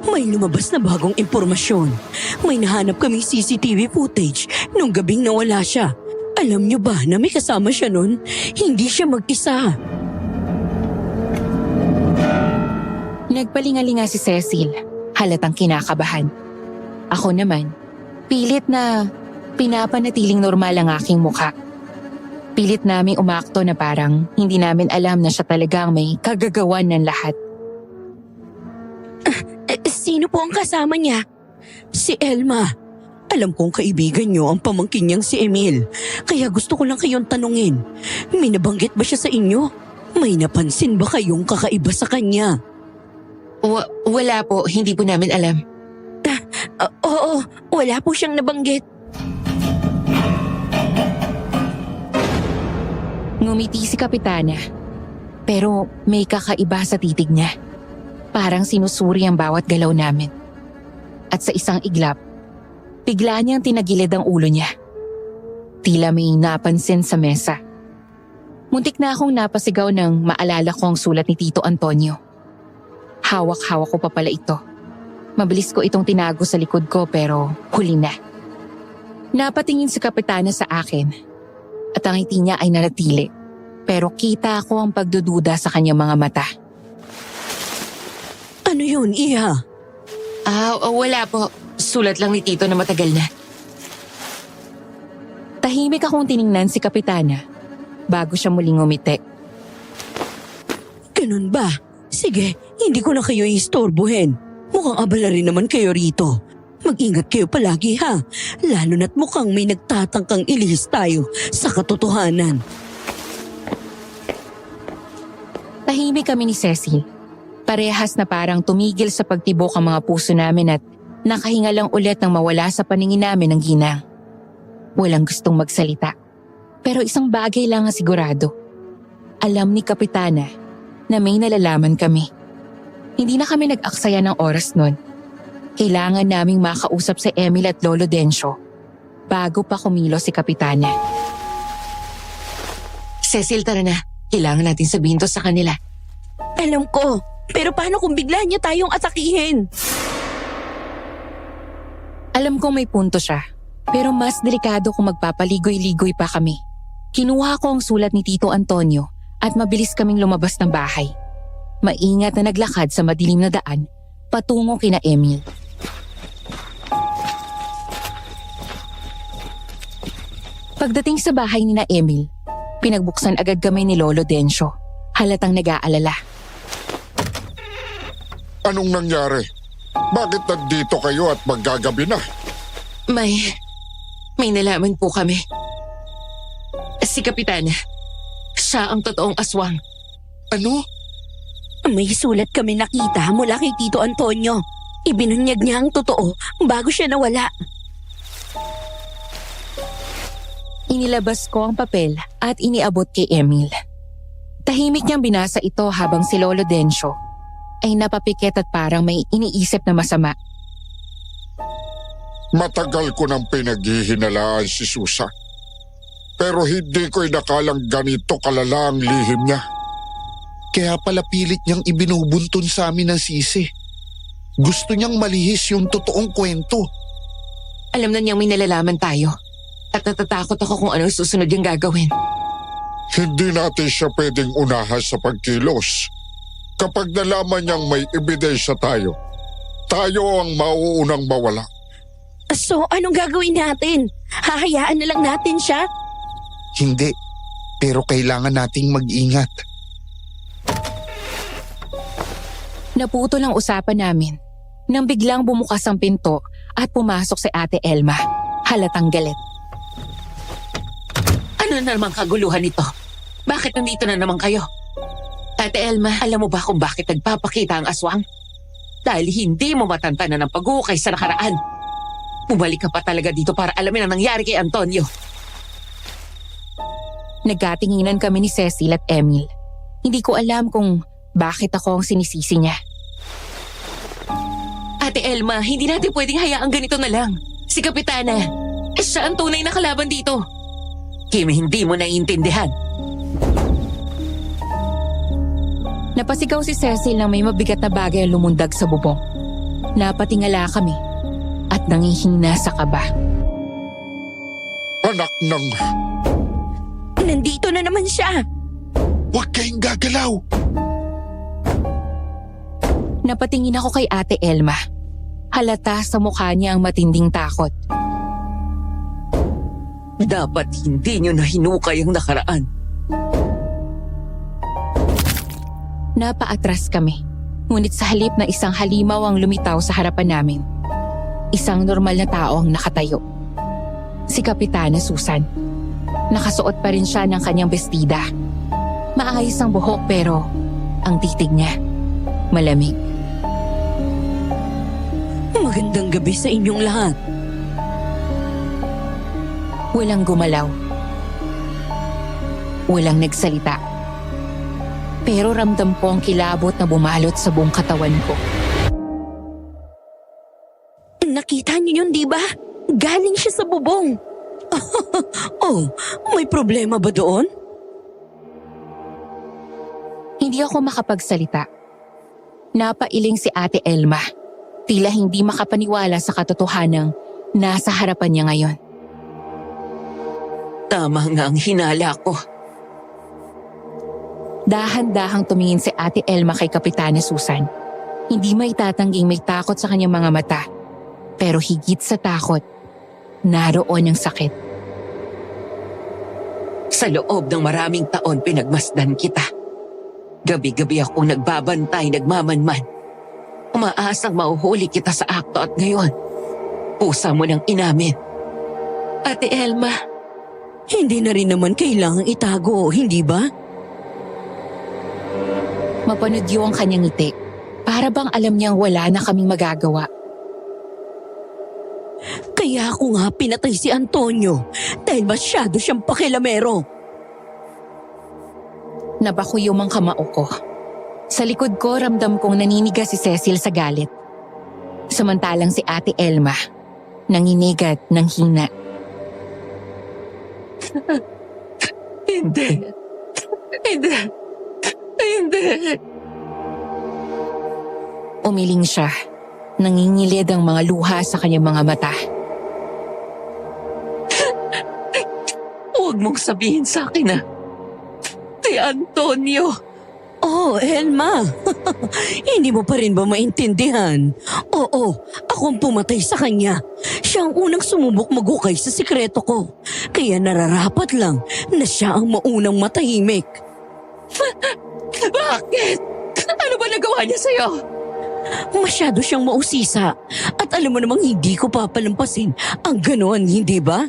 May lumabas na bagong impormasyon. May nahanap kami CCTV footage nung gabing nawala siya. Alam niyo ba na may kasama siya nun? Hindi siya mag-isa. Nagpalingalinga si Cecil, halatang kinakabahan. Ako naman, pilit na pinapanatiling normal ang aking mukha. Pilit naming umakto na parang hindi namin alam na siya talagang may kagagawan ng lahat. Sino po ang kasama niya? Si Elma. Alam kong kaibigan niyo ang pamangkin niyang si Emil. Kaya gusto ko lang kayong tanungin. May nabanggit ba siya sa inyo? May napansin ba kayong kakaiba sa kanya? Wala po, hindi po namin alam. Oo, wala po siyang nabanggit. Ngumiti si Kapitana, pero may kakaiba sa titig niya. Parang sinusuri ang bawat galaw namin. At sa isang iglap, bigla niyang tinagilid ang ulo niya. Tila may napansin sa mesa. Muntik na akong napasigaw nang maalala ko ang sulat ni Tito Antonio. Hawak-hawak ko pa pala ito. Mabilis ko itong tinago sa likod ko pero huli na. Napatingin si Kapitana sa akin at ang ngiti niya ay nanatili. Pero kita ko ang pagdududa sa kanyang mga mata. Ano yun, Iha? Wala po. Sulat lang ni Tito na matagal na. Tahimik akong tiningnan si Kapitana bago siya muling ngumiti. Ganun ba? Sige, hindi ko na kayo istorbohin. Mukhang abala rin naman kayo rito. Mag-ingat kayo palagi ha. Lalo na't mukhang may nagtatangkang ilihis tayo sa katotohanan. Tahimik kami ni Cecil. Parehas na parang tumigil sa pagtibok ang mga puso namin at nakahinga lang ulit nang mawala sa paningin namin ng ginang. Walang gustong magsalita. Pero isang bagay lang ang sigurado. Alam ni Kapitana na may nalalaman kami. Hindi na kami nag-aksaya ng oras nun. Kailangan naming makausap si Emil at Lolo Dencio bago pa kumilo si Kapitana. Cecil, tara na. Kailangan natin sabihin to sa kanila. Alam ko, pero paano kung bigla niya tayong atakihin? Alam kong may punto siya, pero mas delikado kung magpapaligoy-ligoy pa kami. Kinuha ko ang sulat ni Tito Antonio at mabilis kaming lumabas ng bahay. Maingat na naglakad sa madilim na daan patungo kina Emil. Pagdating sa bahay ni na Emil, pinagbuksan agad kami ni Lolo Dencio, halatang nag-aalala. Anong nangyari? Bakit nandito kayo at maggagabi na? May nalaman po kami. Si Kapitana, siya ang totoong aswang. Ano? May sulat kami nakita mula kay Tito Antonio. Ibinunyag niya ang totoo bago siya nawala. Inilabas ko ang papel at iniabot kay Emil. Tahimik niyang binasa ito habang si Lolo Dencio ay napapikit at parang may iniisip na masama. Matagal ko nang pinaghihinalaan si Susa. Pero hindi ko inakalang ganito kalala ang lihim niya. Kaya pala pilit niyang ibinubuntun sa amin ng sisi. Gusto niyang malihis yung totoong kwento. Alam na niyang may nalalaman tayo. At natatakot ako kung anong susunod yung gagawin. Hindi natin siya pwedeng unahan sa pagkilos. Kapag nalaman niyang may ebidensya tayo ang mauunang mawala. So, anong gagawin natin? Hahayaan na lang natin siya? Hindi, pero kailangan nating mag-ingat. Naputol ang usapan namin nang biglang bumukas ang pinto at pumasok si Ate Elma, halatang galit. Ano na naman kaguluhan nito? Bakit nandito na naman kayo? Ate Elma, alam mo ba kung bakit nagpapakita ang aswang? Dahil hindi mo matantanan ng pag-uukay sa nakaraan. Bumalik ka pa talaga dito para alamin ang nangyari kay Antonio. Nagkatinginan kami ni Cecil at Emil. Hindi ko alam kung bakit ako ang sinisisi niya. Ate Elma, hindi natin pwedeng hayaang ganito na lang. Si Kapitana, siya ang tunay na kalaban dito. Kim, hindi mo naiintindihan. Napasigaw si Cecil nang may mabigat na bagay ang lumundag sa bubong. Napatingala kami at nangihina sa kaba. Anak ng... Nandito na naman siya. Huwag kayong gagalaw! Napatingin ako kay Ate Elma. Halata sa mukha niya ang matinding takot. Dapat hindi nyo na hinukay ang nakaraan. Napaatras kami. Ngunit sa halip na isang halimaw ang lumitaw sa harapan namin. Isang normal na tao ang nakatayo. Si Kapitana Susan. Nakasuot pa rin siya ng kanyang bestida. Maayos ang buhok pero ang titig niya malamig. Magandang gabi sa inyong lahat. Walang gumalaw. Walang nagsalita. Pero ramdam ko ang kilabot na bumalot sa buong katawan ko. Nakita niyo yun, di ba? Galing siya sa bubong. Oh, may problema ba doon? Hindi ako makapagsalita. Napailing si Ate Elma. Tila hindi makapaniwala sa katotohanang nasa harapan niya ngayon. Tama nga ang hinala ko. Dahan-dahang tumingin si Ate Elma kay Kapitana Susan. Hindi may tatangging may takot sa kanyang mga mata. Pero higit sa takot, naroon ang sakit. Sa loob ng maraming taon pinagmasdan kita. Gabi-gabi akong nagbabantay, nagmamanman. Umaasang mauhuli kita sa akto at ngayon, pusa mo nang inamin. Ate Elma, Hindi na rin naman kailangang itago, hindi ba? Mapanudyo ang kanyang ngiti. Para bang alam niyang wala na kaming magagawa. Kaya ako nga pinatay si Antonio dahil masyado siyang pakilamero. Nabakuyom ang kamao ko. Sa likod ko ramdam kong naninigas si Cecil sa galit. Samantalang si Ate Elma, nanginigat ng hina. hindi. Hindi. Hindi. Umiling siya. Nangingilid ang mga luha sa kanyang mga mata. Huwag mong sabihin sa akin na si Antonio. Oh, Elma. Hindi mo pa rin ba maintindihan? Oo, akong pumatay sa kanya. Siya ang unang sumubok maghukay sa sikreto ko. Kaya nararapat lang na siya ang maunang matahimik. Bakit? Ano ba nagawa niya sa'yo? Masyado siyang mausisa. At alam mo namang hindi ko papalampasin ang ganoon, hindi ba?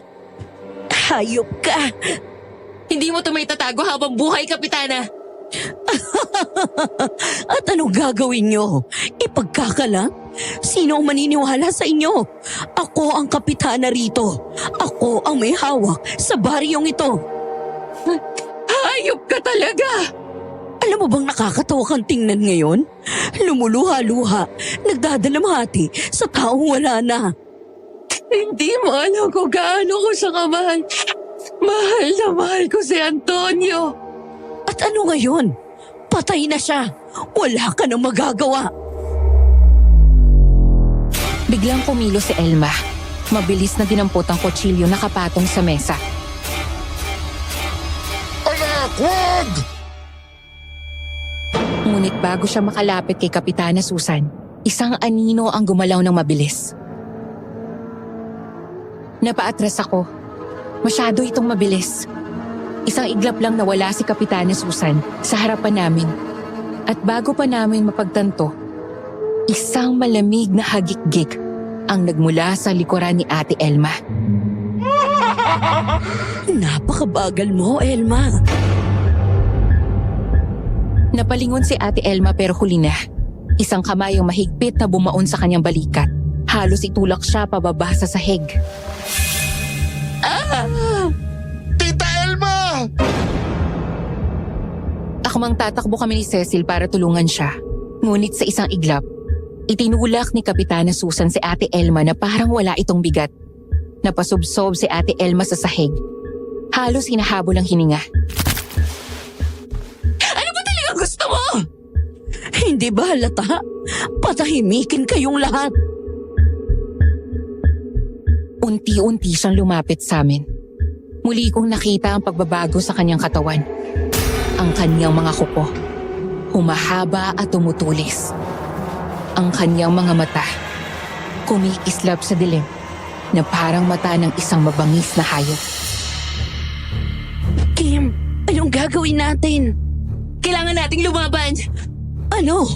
Hayop ka! Hindi mo ito may tatago habang buhay, Kapitana. At anong gagawin nyo? Ipagkakalat? Sino ang maniniwala sa inyo? Ako ang kapitana rito. Ako ang may hawak sa baryong ito. Hayop ka talaga! Alam mo bang nakakatawa kang tingnan ngayon? Lumuluha-luha, nagdadalamhati sa taong wala na. Hindi mo alam kung gaano ko siya kamahal. Mahal na mahal ko si Antonio. At ano ngayon? Patay na siya. Wala ka nang magagawa. Biglang kumilos si Elma. Mabilis na dinampot ang kutsilyo na nakapatong sa mesa. Anak, wag! Ngunit bago siya makalapit kay Kapitana Susan, isang anino ang gumalaw ng mabilis. Napaatras ako. Masyado itong mabilis. Isang iglap lang nawala si Kapitana Susan sa harapan namin. At bago pa namin mapagtanto, isang malamig na hagik-gik ang nagmula sa likuran ni Ate Elma. Napakabagal mo, Elma. Napalingon si Ate Elma pero huli na. Isang kamay ang mahigpit na bumaon sa kanyang balikat. Halos itulak siya pababa sa sahig. Tita Elma! Akmang tatakbo kami ni Cecil para tulungan siya. Ngunit sa isang iglap, itinulak ni Kapitana Susan si Ate Elma na parang wala itong bigat. Napasubsob si Ate Elma sa sahig. Halos hinahabol ang hininga. Ano ba talaga gusto mo? Hindi ba halata? Patahimikin kayong lahat. Unti-unti siyang lumapit sa amin. Muli kong nakita ang pagbabago sa kanyang katawan. Ang kanyang mga kuko, humahaba at tumutulis. Ang kanyang mga mata, kumikislap sa dilim na parang mata ng isang mabangis na hayop. Kim, anong gagawin natin? Kailangan nating lumaban! Ano?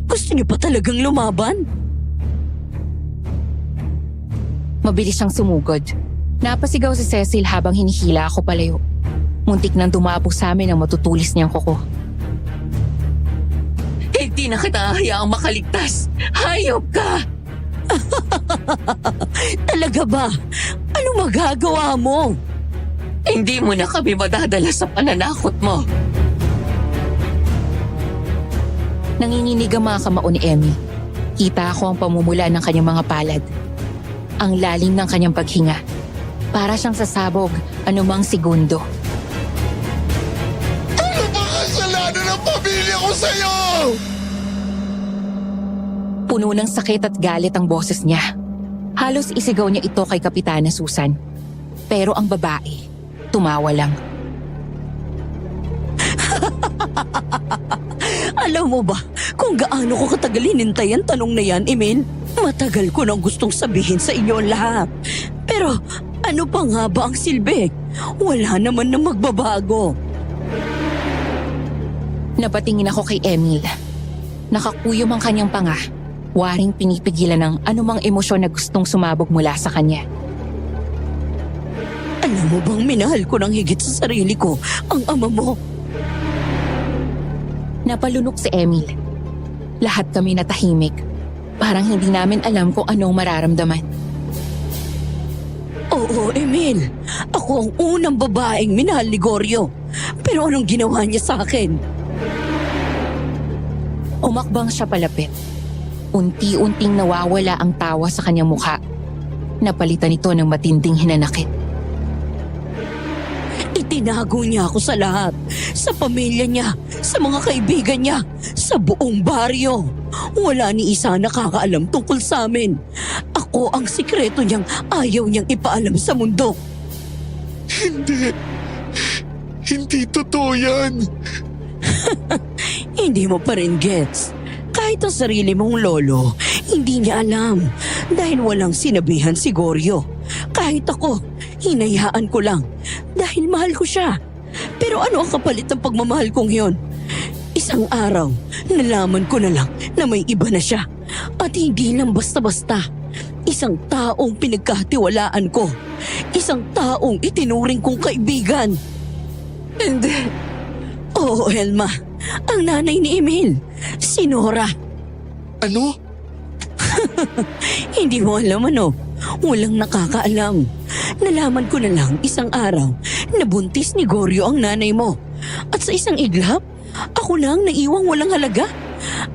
Gusto niyo pa talagang lumaban? Mabilis siyang sumugod. Napasigaw si Cecil habang hinihila ako palayo. Muntik nang dumapog sa amin ang matutulis niyang kuko. Hindi na kita hayaang makaligtas! Hayop ka! Talaga ba? Ano magagawa mo? Hindi mo na kami madadala sa pananakot mo. Nanginginig ang mga kamao ni Emmy. Kita ko ang pamumula ng kanyang mga palad. Ang lalim ng kanyang paghinga. Para siyang sasabog anumang segundo. Ano ba kasalanan ng pamilya ko sa'yo? Puno ng sakit at galit ang boses niya. Halos isigaw niya ito kay Kapitana Susan. Pero ang babae, tumawa lang. Alam mo ba kung gaano ko katagal hinintay ang tanong na yan, Emil? Matagal ko nang gustong sabihin sa inyo ang lahat. Pero ano pa nga ba ang silbi? Wala naman na magbabago. Napatingin ako kay Emil. Nakakuyom ang kanyang panga. Waring pinipigilan ng anumang emosyon na gustong sumabog mula sa kanya. Alam mo bang minahal ko ng higit sa sarili ko ang ama mo? Napalunok si Emil. Lahat kami natahimik. Parang hindi namin alam kung anong mararamdaman. Oo, Emil. Ako ang unang babaeng minahal ni Goryo. Pero anong ginawa niya sa akin? Umakbang siya palapit. Unti-unting nawawala ang tawa sa kanyang mukha. Napalitan ito ng matinding hinanakit. Itinago niya ako sa lahat. Sa pamilya niya, sa mga kaibigan niya, sa buong baryo. Wala ni isa nakakaalam tungkol sa amin. Ako ang sikreto niyang ayaw niyang ipaalam sa mundo. Hindi totoo yan. Hindi mo pa rin gets. Kahit ang sarili mong lolo, hindi niya alam. Dahil walang sinabihan si Goryo. Kahit ako, hinayaan ko lang. Dahil mahal ko siya. Pero ano ang kapalit ng pagmamahal kong yon? Isang araw, nalaman ko na lang na may iba na siya. At hindi lang basta-basta. Isang taong pinagkatiwalaan ko. Isang taong itinuring kong kaibigan. Hindi. Oo, Elma. Ang nanay ni Emil. Si Nora. Ano? Hindi mo alam ano. Walang nakakaalam. Nalaman ko na lang isang araw na buntis ni Goryo ang nanay mo. At sa isang iglap, ako lang naiwang walang halaga.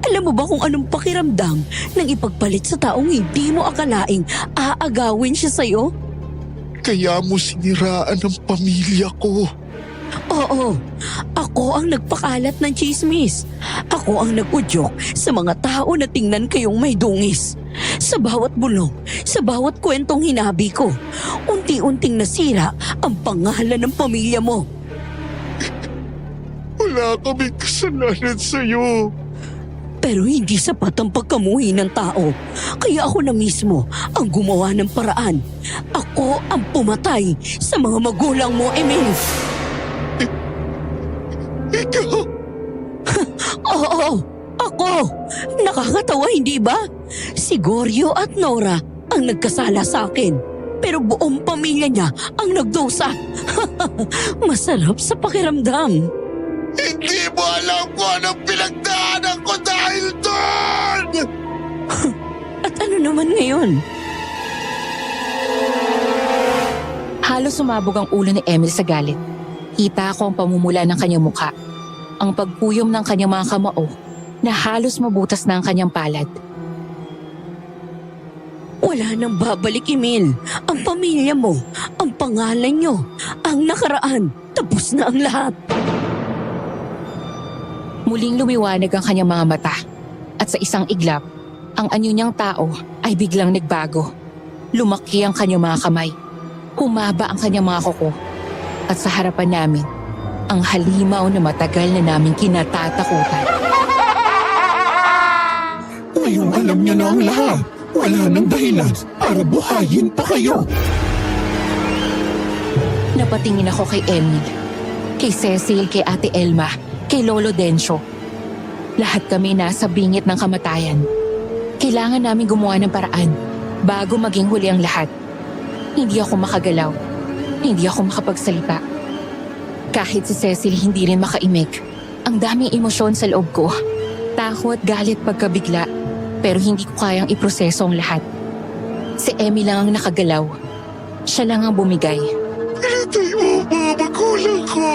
Alam mo ba kung anong pakiramdam nang ipagpalit sa taong hindi mo akalaing aagawin siya sa'yo? Kaya mo siniraan ang pamilya ko. Oo, ako ang nagpakalat ng chismis. Ako ang nag-udyok sa mga tao na tingnan kayong may dungis. Sa bawat bulong, sa bawat kwentong hinabi ko, unti-unting nasira ang pangalan ng pamilya mo. Wala kaming kasalanan sa'yo. Pero hindi sapat ang pagkamuhi ng tao. Kaya ako na mismo ang gumawa ng paraan. Ako ang pumatay sa mga magulang mo, Emil. Ikaw? Oo, ako. Nakakatawa, hindi ba? Si Goryo at Nora ang nagkasala sa akin. Pero buong pamilya niya ang nagdusa. Masarap sa pakiramdam. Hindi mo alam kung anong pinagdaanan ko dahil doon! At ano naman ngayon? Halos sumabog ang ulo ni Emil sa galit. Kita ko ang pamumula ng kanyang mukha. Ang pagkuyom ng kanyang mga kamao na halos mabutas na ang kanyang palad. Wala nang babalik, Emil. Ang pamilya mo, ang pangalan nyo, ang nakaraan. Tapos na ang lahat. Muling lumiwanag ang kanyang mga mata. At sa isang iglap, ang anyo niyang tao ay biglang nagbago. Lumaki ang kanyang mga kamay. Humaba ang kanyang mga kuko. At sa harapan namin, ang halimaw na matagal na naming kinatatakutan. Ngayong alam niya na ang lahat. Wala nang dahilan para buhayin pa kayo. Napatingin ako kay Emil, kay Cecil, kay Ate Elma, kay Lolo Dencio. Lahat kami nasa bingit ng kamatayan. Kailangan namin gumawa ng paraan bago maging huli ang lahat. Hindi ako makagalaw. Hindi ako makapagsalita. Kahit si Cecil hindi rin makaimik. Ang daming emosyon sa loob ko. Takot, galit, pagkabigla. Pero hindi ko kayang iproseso ang lahat. Si Emil lang ang nakagalaw. Siya lang ang bumigay. Pinatay mo mga magulang ko.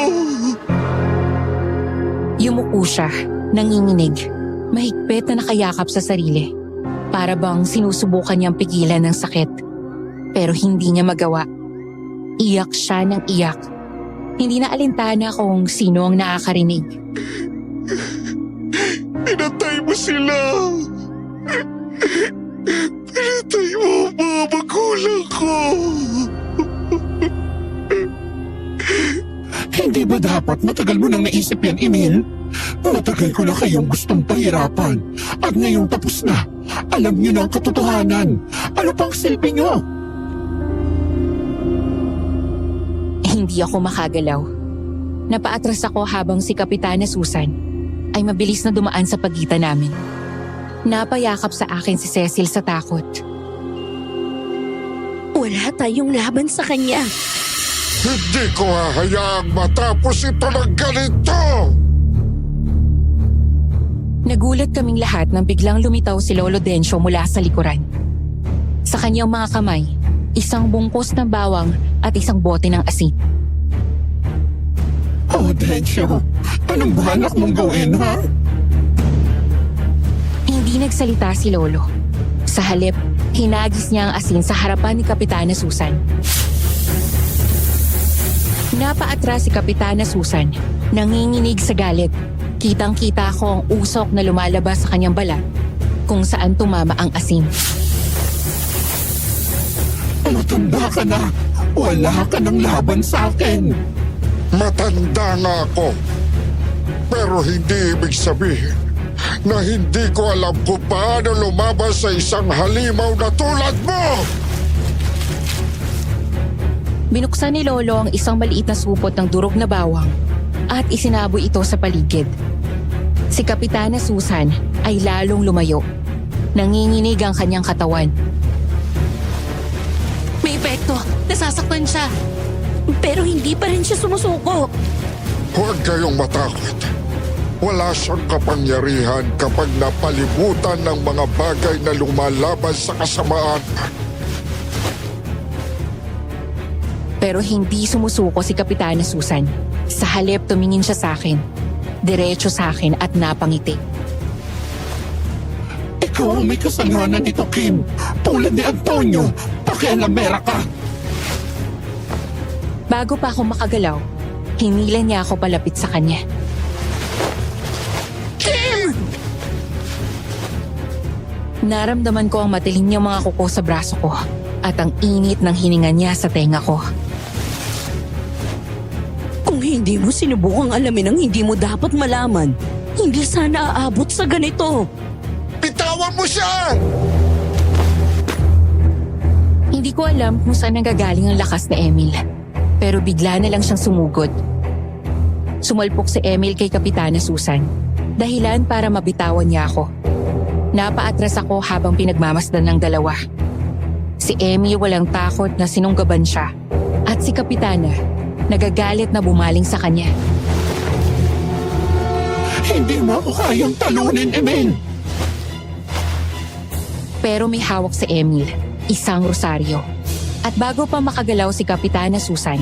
Yumuko siya, nanginginig, mahigpit na nakayakap sa sarili. Para bang sinusubukan niyang pigilan ng sakit. Pero hindi niya magawa. Iyak siya ng iyak. Hindi na alintana kung sino ang nakakarinig. Pinatay mo sila. Pinatay mo mga magulang ko. Hindi ba dapat matagal mo nang naisip yan, Emil? Matagal ko na kayong gustong pahirapan. At ngayong tapos na, alam niyo na ang katotohanan. Ano pang silbi niyo? Hindi ako makagalaw. Napaatras ako habang si Kapitana Susan ay mabilis na dumaan sa pagitan namin. Napayakap sa akin si Cecil sa takot. Wala tayong laban sa kanya. Hindi ko hahayaang matapos ito ng ganito. Nagulat kaming lahat nang biglang lumitaw si Lolo Dencio mula sa likuran. Sa kanyang mga kamay, isang bungkos ng bawang at isang bote ng asin. Oh, Dencio, anong balak mong gawin, ha? Hindi nagsalita si Lolo. Sa halip, hinagis niya ang asin sa harapan ni Kapitana Susan. Napaatras si Kapitana Susan, nanginginig sa galit. Kitang-kita ko ang usok na lumalabas sa kanyang balat kung saan tumama ang asin. Matanda ka na. Wala ka ng laban sa akin. Matanda nga ako. Pero hindi ibig sabihin na hindi ko alam kung paano lumaban sa isang halimaw na tulad mo! Binuksan ni Lolo ang isang maliit na supot ng durog na bawang at isinaboy ito sa paligid. Si Kapitana Susan ay lalong lumayo. Nanginginig ang kanyang katawan. May epekto. Nasasaktan siya. Pero hindi pa rin siya sumusuko. Huwag kayong matakot. Wala siyang kapangyarihan kapag napalibutan ng mga bagay na lumalaban sa kasamaan. Pero hindi sumusuko si Kapitana Susan. Sa halip tumingin siya sa akin. Diretso sa akin at napangiti. Ikaw ang may kasalanan nito, Kim. Tulad ni Antonio, pakialamera ka. Bago pa ako makagalaw, hinila niya ako palapit sa kanya. Kim! Naramdaman ko ang matilim niyang mga kuko sa braso ko at ang init ng hininga niya sa tenga ko. Kung hindi mo sinubukang alamin ang hindi mo dapat malaman, hindi sana aabot sa ganito. Bitawan mo siya! Hindi ko alam kung saan nanggagaling ang lakas ni Emil. Pero bigla na lang siyang sumugod. Sumalpok si Emil kay Kapitana Susan. Dahilan para mabitawan niya ako. Napaatras ako habang pinagmamasdan ng dalawa. Si Emil walang takot na sinunggaban siya. At si Kapitana, nagagalit na bumaling sa kanya. Hindi mo ako kayang talunin, Emil. Pero may hawak si Emil, isang rosaryo. At bago pa makagalaw si Kapitana Susan,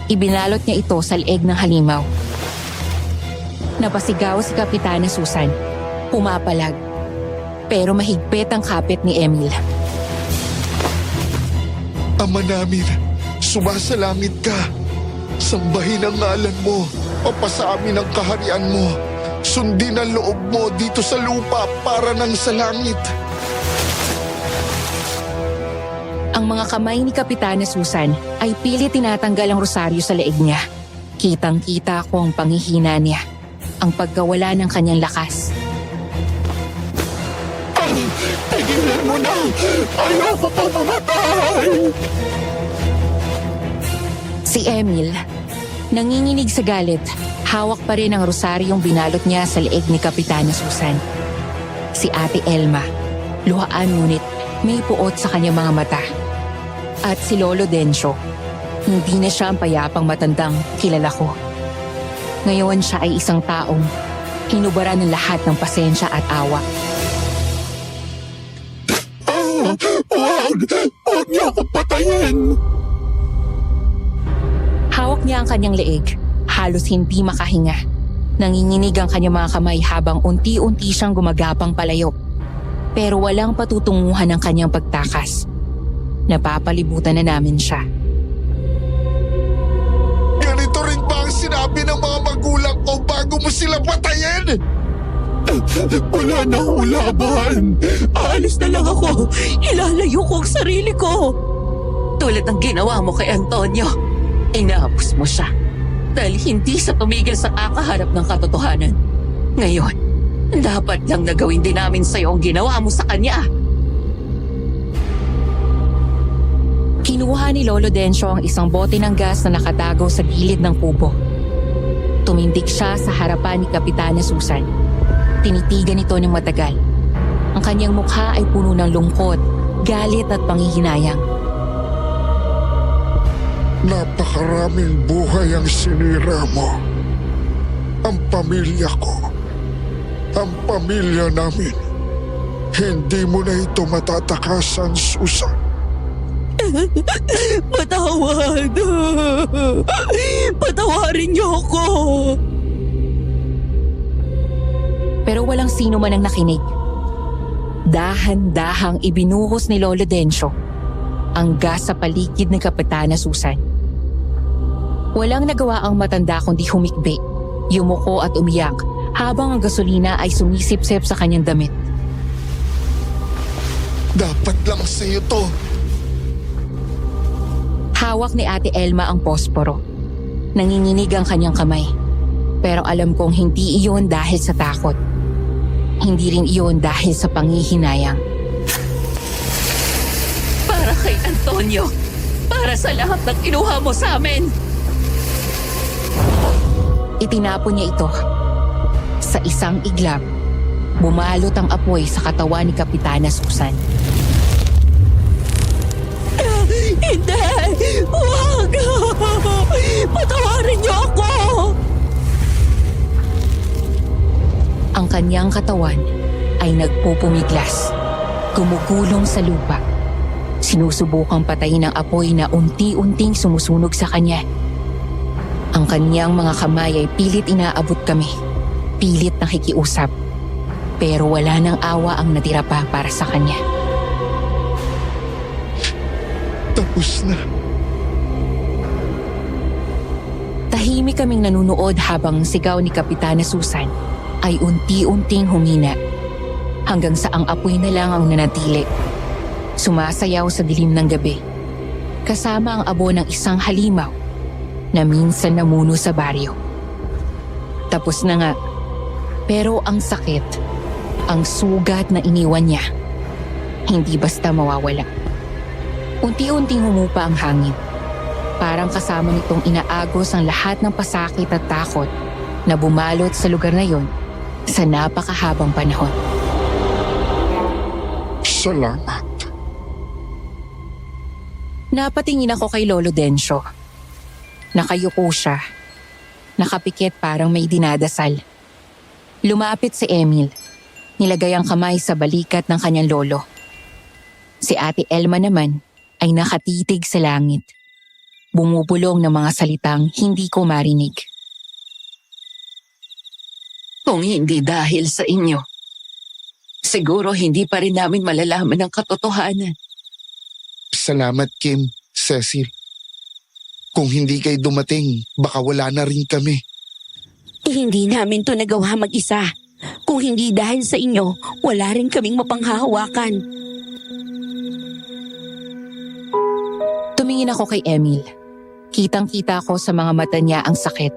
ibinalot niya ito sa leeg ng halimaw. Napasigaw si Kapitana Susan, pumapalag. Pero mahigpit ang kapit ni Emil. Ama namin, sumasalamit ka. Sambahin ang ngalan mo, papasamin ang kaharian mo. Sundin ang loob mo dito sa lupa para nang sa langit. Ang mga kamay ni Kapitana Susan ay pilit tinatanggal ang rosaryo sa leeg niya. Kitang-kita ko ang panghihina niya, ang pagkawala ng kanyang lakas. Tigilan mo na! Ayoko pa mamatay! Si Emil, nanginginig sa galit, hawak pa rin ang rosaryong binalot niya sa leeg ni Kapitana Susan. Si Ate Elma, luhaan ngunit may puot sa kanyang mga mata. At si Lolo Dencio, hindi na siya ang payapang matandang kilala ko. Ngayon siya ay isang taong hinubara ng lahat ng pasensya at awa. Huwag! Huwag niyo ako patayin! Hawak niya ang kanyang leeg, halos hindi makahinga. Nanginginig ang kanyang mga kamay habang unti-unti siyang gumagapang palayo. Pero walang patutunguhan ang kanyang pagtakas. Napapalibutan na namin siya. Ganito rin ba ang sinabi ng mga magulang ko bago mo sila patayin? Wala na akong laban! Aalis na lang ako. Ilalayo ko ang sarili ko. Tulad ng ginawa mo kay Antonio. Inaapos mo siya. Dahil hindi sa tumigil sa kakaharap ng katotohanan. Ngayon, dapat lang na gawin din namin sa'yo ang ginawa mo sa kanya. Kinuha ni Lolo Dencio ang isang bote ng gas na nakatago sa gilid ng kubo. Tumindig siya sa harapan ni Kapitana Susan. Tinitigan ito ng matagal. Ang kanyang mukha ay puno ng lungkot, galit at panghihinayang. Napakaraming buhay ang sinira mo. Ang pamilya ko. Ang pamilya namin. Hindi mo na ito matatakasan, Susan. Patawad! Patawarin niyo ako! Pero walang sino man ang nakinig. Dahan-dahang ibinuhos ni Lolo Dencio ang gas sa paligid ni Kapitana Susan. Walang nagawa ang matanda kundi humikbi, yumuko at umiyak habang ang gasolina ay sumisipsip sa kanyang damit. Dapat lang sa'yo to. Hawak ni Ate Elma ang posporo. Nanginginig ang kanyang kamay. Pero alam kong hindi iyon dahil sa takot. Hindi rin iyon dahil sa panghihinayang. Para kay Antonio. Para sa lahat ng kinuha mo sa amin. Itinapon niya ito. Sa isang iglap, bumalot ang apoy sa katawan ni Kapitana Susan. Hindi! Huwag! Patawarin niyo ako! Ang kanyang katawan ay nagpupumiglas, gumugulong sa lupa. Sinusubukang patayin ang apoy na unti-unting sumusunog sa kanya. Ang kanyang mga kamay ay pilit inaabot kami, pilit nakikiusap. Pero wala nang awa ang natira pa para sa kanya. Tapos na. Tahimik kaming nanunood habang sigaw ni Kapitana Susan ay unti-unting humina hanggang sa ang apoy na lang ang nanatili. Sumasayaw sa dilim ng gabi kasama ang abo ng isang halimaw na minsan namuno sa baryo. Tapos na nga, pero ang sakit, ang sugat na iniwan niya, hindi basta mawawala. Unti-unting humupa ang hangin. Parang kasama nitong inaagos ang lahat ng pasakit at takot na bumalot sa lugar na yon sa napakahabang panahon. Salamat. Napatingin ako kay Lolo Dencio. Nakayuko siya. Nakapikit parang may dinadasal. Lumapit si Emil. Nilagay ang kamay sa balikat ng kanyang lolo. Si Ate Elma naman ay nakatitig sa langit. Bumubulong ng mga salitang hindi ko marinig. Kung hindi dahil sa inyo, siguro hindi pa rin namin malalaman ang katotohanan. Salamat, Kim, Cecil. Kung hindi kayo dumating, baka wala na rin kami. Hindi namin to nagawa mag-isa. Kung hindi dahil sa inyo, wala rin kaming mapanghahawakan. Tumingin ako kay Emil. Kitang-kita ko sa mga mata niya ang sakit.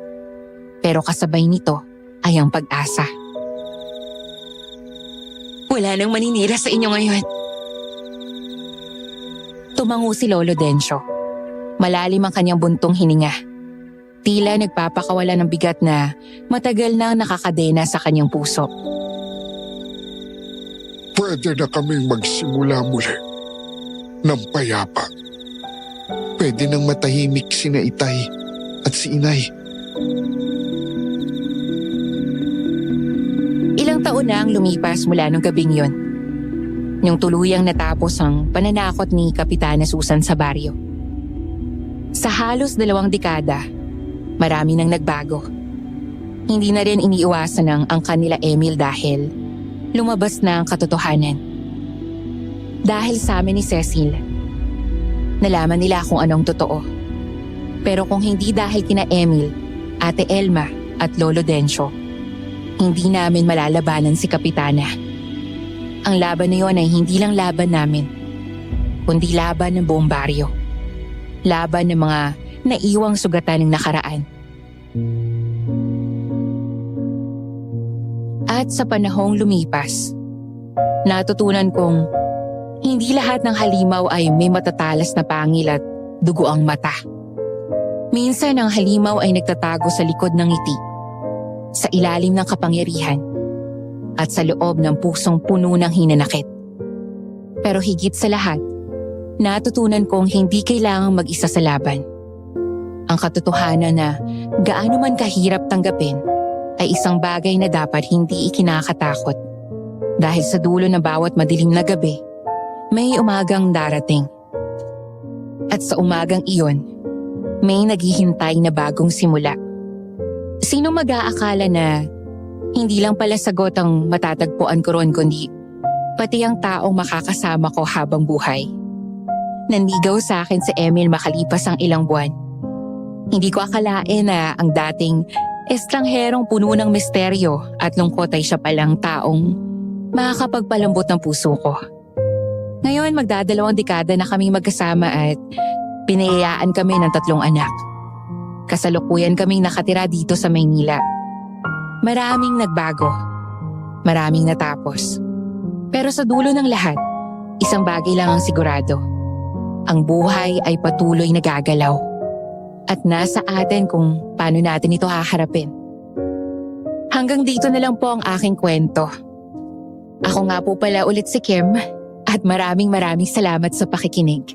Pero kasabay nito ay ang pag-asa. Wala nang maninira sa inyo ngayon. Tumango si Lolo Dencio. Malalim ang kanyang buntong hininga. Tila nagpapakawala ng bigat na matagal na nakakadena sa kanyang puso. Pwede na kaming magsimula muli ng payapa. Pwede nang matahimik sina Itay at si Inay. Ilang taon na ang lumipas mula nung gabing yon. Nung tuluyang natapos ang pananakot ni Kapitana Susan sa baryo. Sa halos 2 dekada, marami nang nagbago. Hindi na rin iniiwasan ng ang kanila Emil dahil lumabas na ang katotohanan. Dahil sa amin ni Cecil, nalaman nila kung anong totoo. Pero kung hindi dahil kina Emil, Ate Elma at Lolo Dencio, hindi namin malalabanan si Kapitana. Ang laban na yon ay hindi lang laban namin, kundi laban ng buong baryo. Laban ng mga naiwang sugatan ng nakaraan. At sa panahong lumipas, natutunan kong hindi lahat ng halimaw ay may matatalas na pangil at dugo ang mata. Minsan ang halimaw ay nagtatago sa likod ng ngiti, sa ilalim ng kapangyarihan, at sa loob ng pusong puno ng hinanakit. Pero higit sa lahat, natutunan kong hindi kailangang mag-isa sa laban. Ang katotohanan na gaano man kahirap tanggapin ay isang bagay na dapat hindi ikinakatakot. Dahil sa dulo ng bawat madilim na gabi, may umagang darating. At sa umagang iyon, may naghihintay na bagong simula. Sino mag-aakala na hindi lang pala sagot ang matatagpuan ko ron kundi pati ang taong makakasama ko habang buhay. Nanligaw sa akin si Emil makalipas ang ilang buwan. Hindi ko akalain na ang dating estrangherong puno ng misteryo at lungkot ay siya palang taong makakapagpalambot ng puso ko. Ngayon magdadalawang dekada na kaming magkasama at pinayayaan kami ng 3 anak. Kasalukuyan kaming nakatira dito sa Maynila. Maraming nagbago. Maraming natapos. Pero sa dulo ng lahat, isang bagay lang ang sigurado. Ang buhay ay patuloy nagagalaw. At nasa atin kung paano natin ito haharapin. Hanggang dito na lang po ang aking kwento. Ako nga po pala ulit si Kim at maraming salamat sa pakikinig.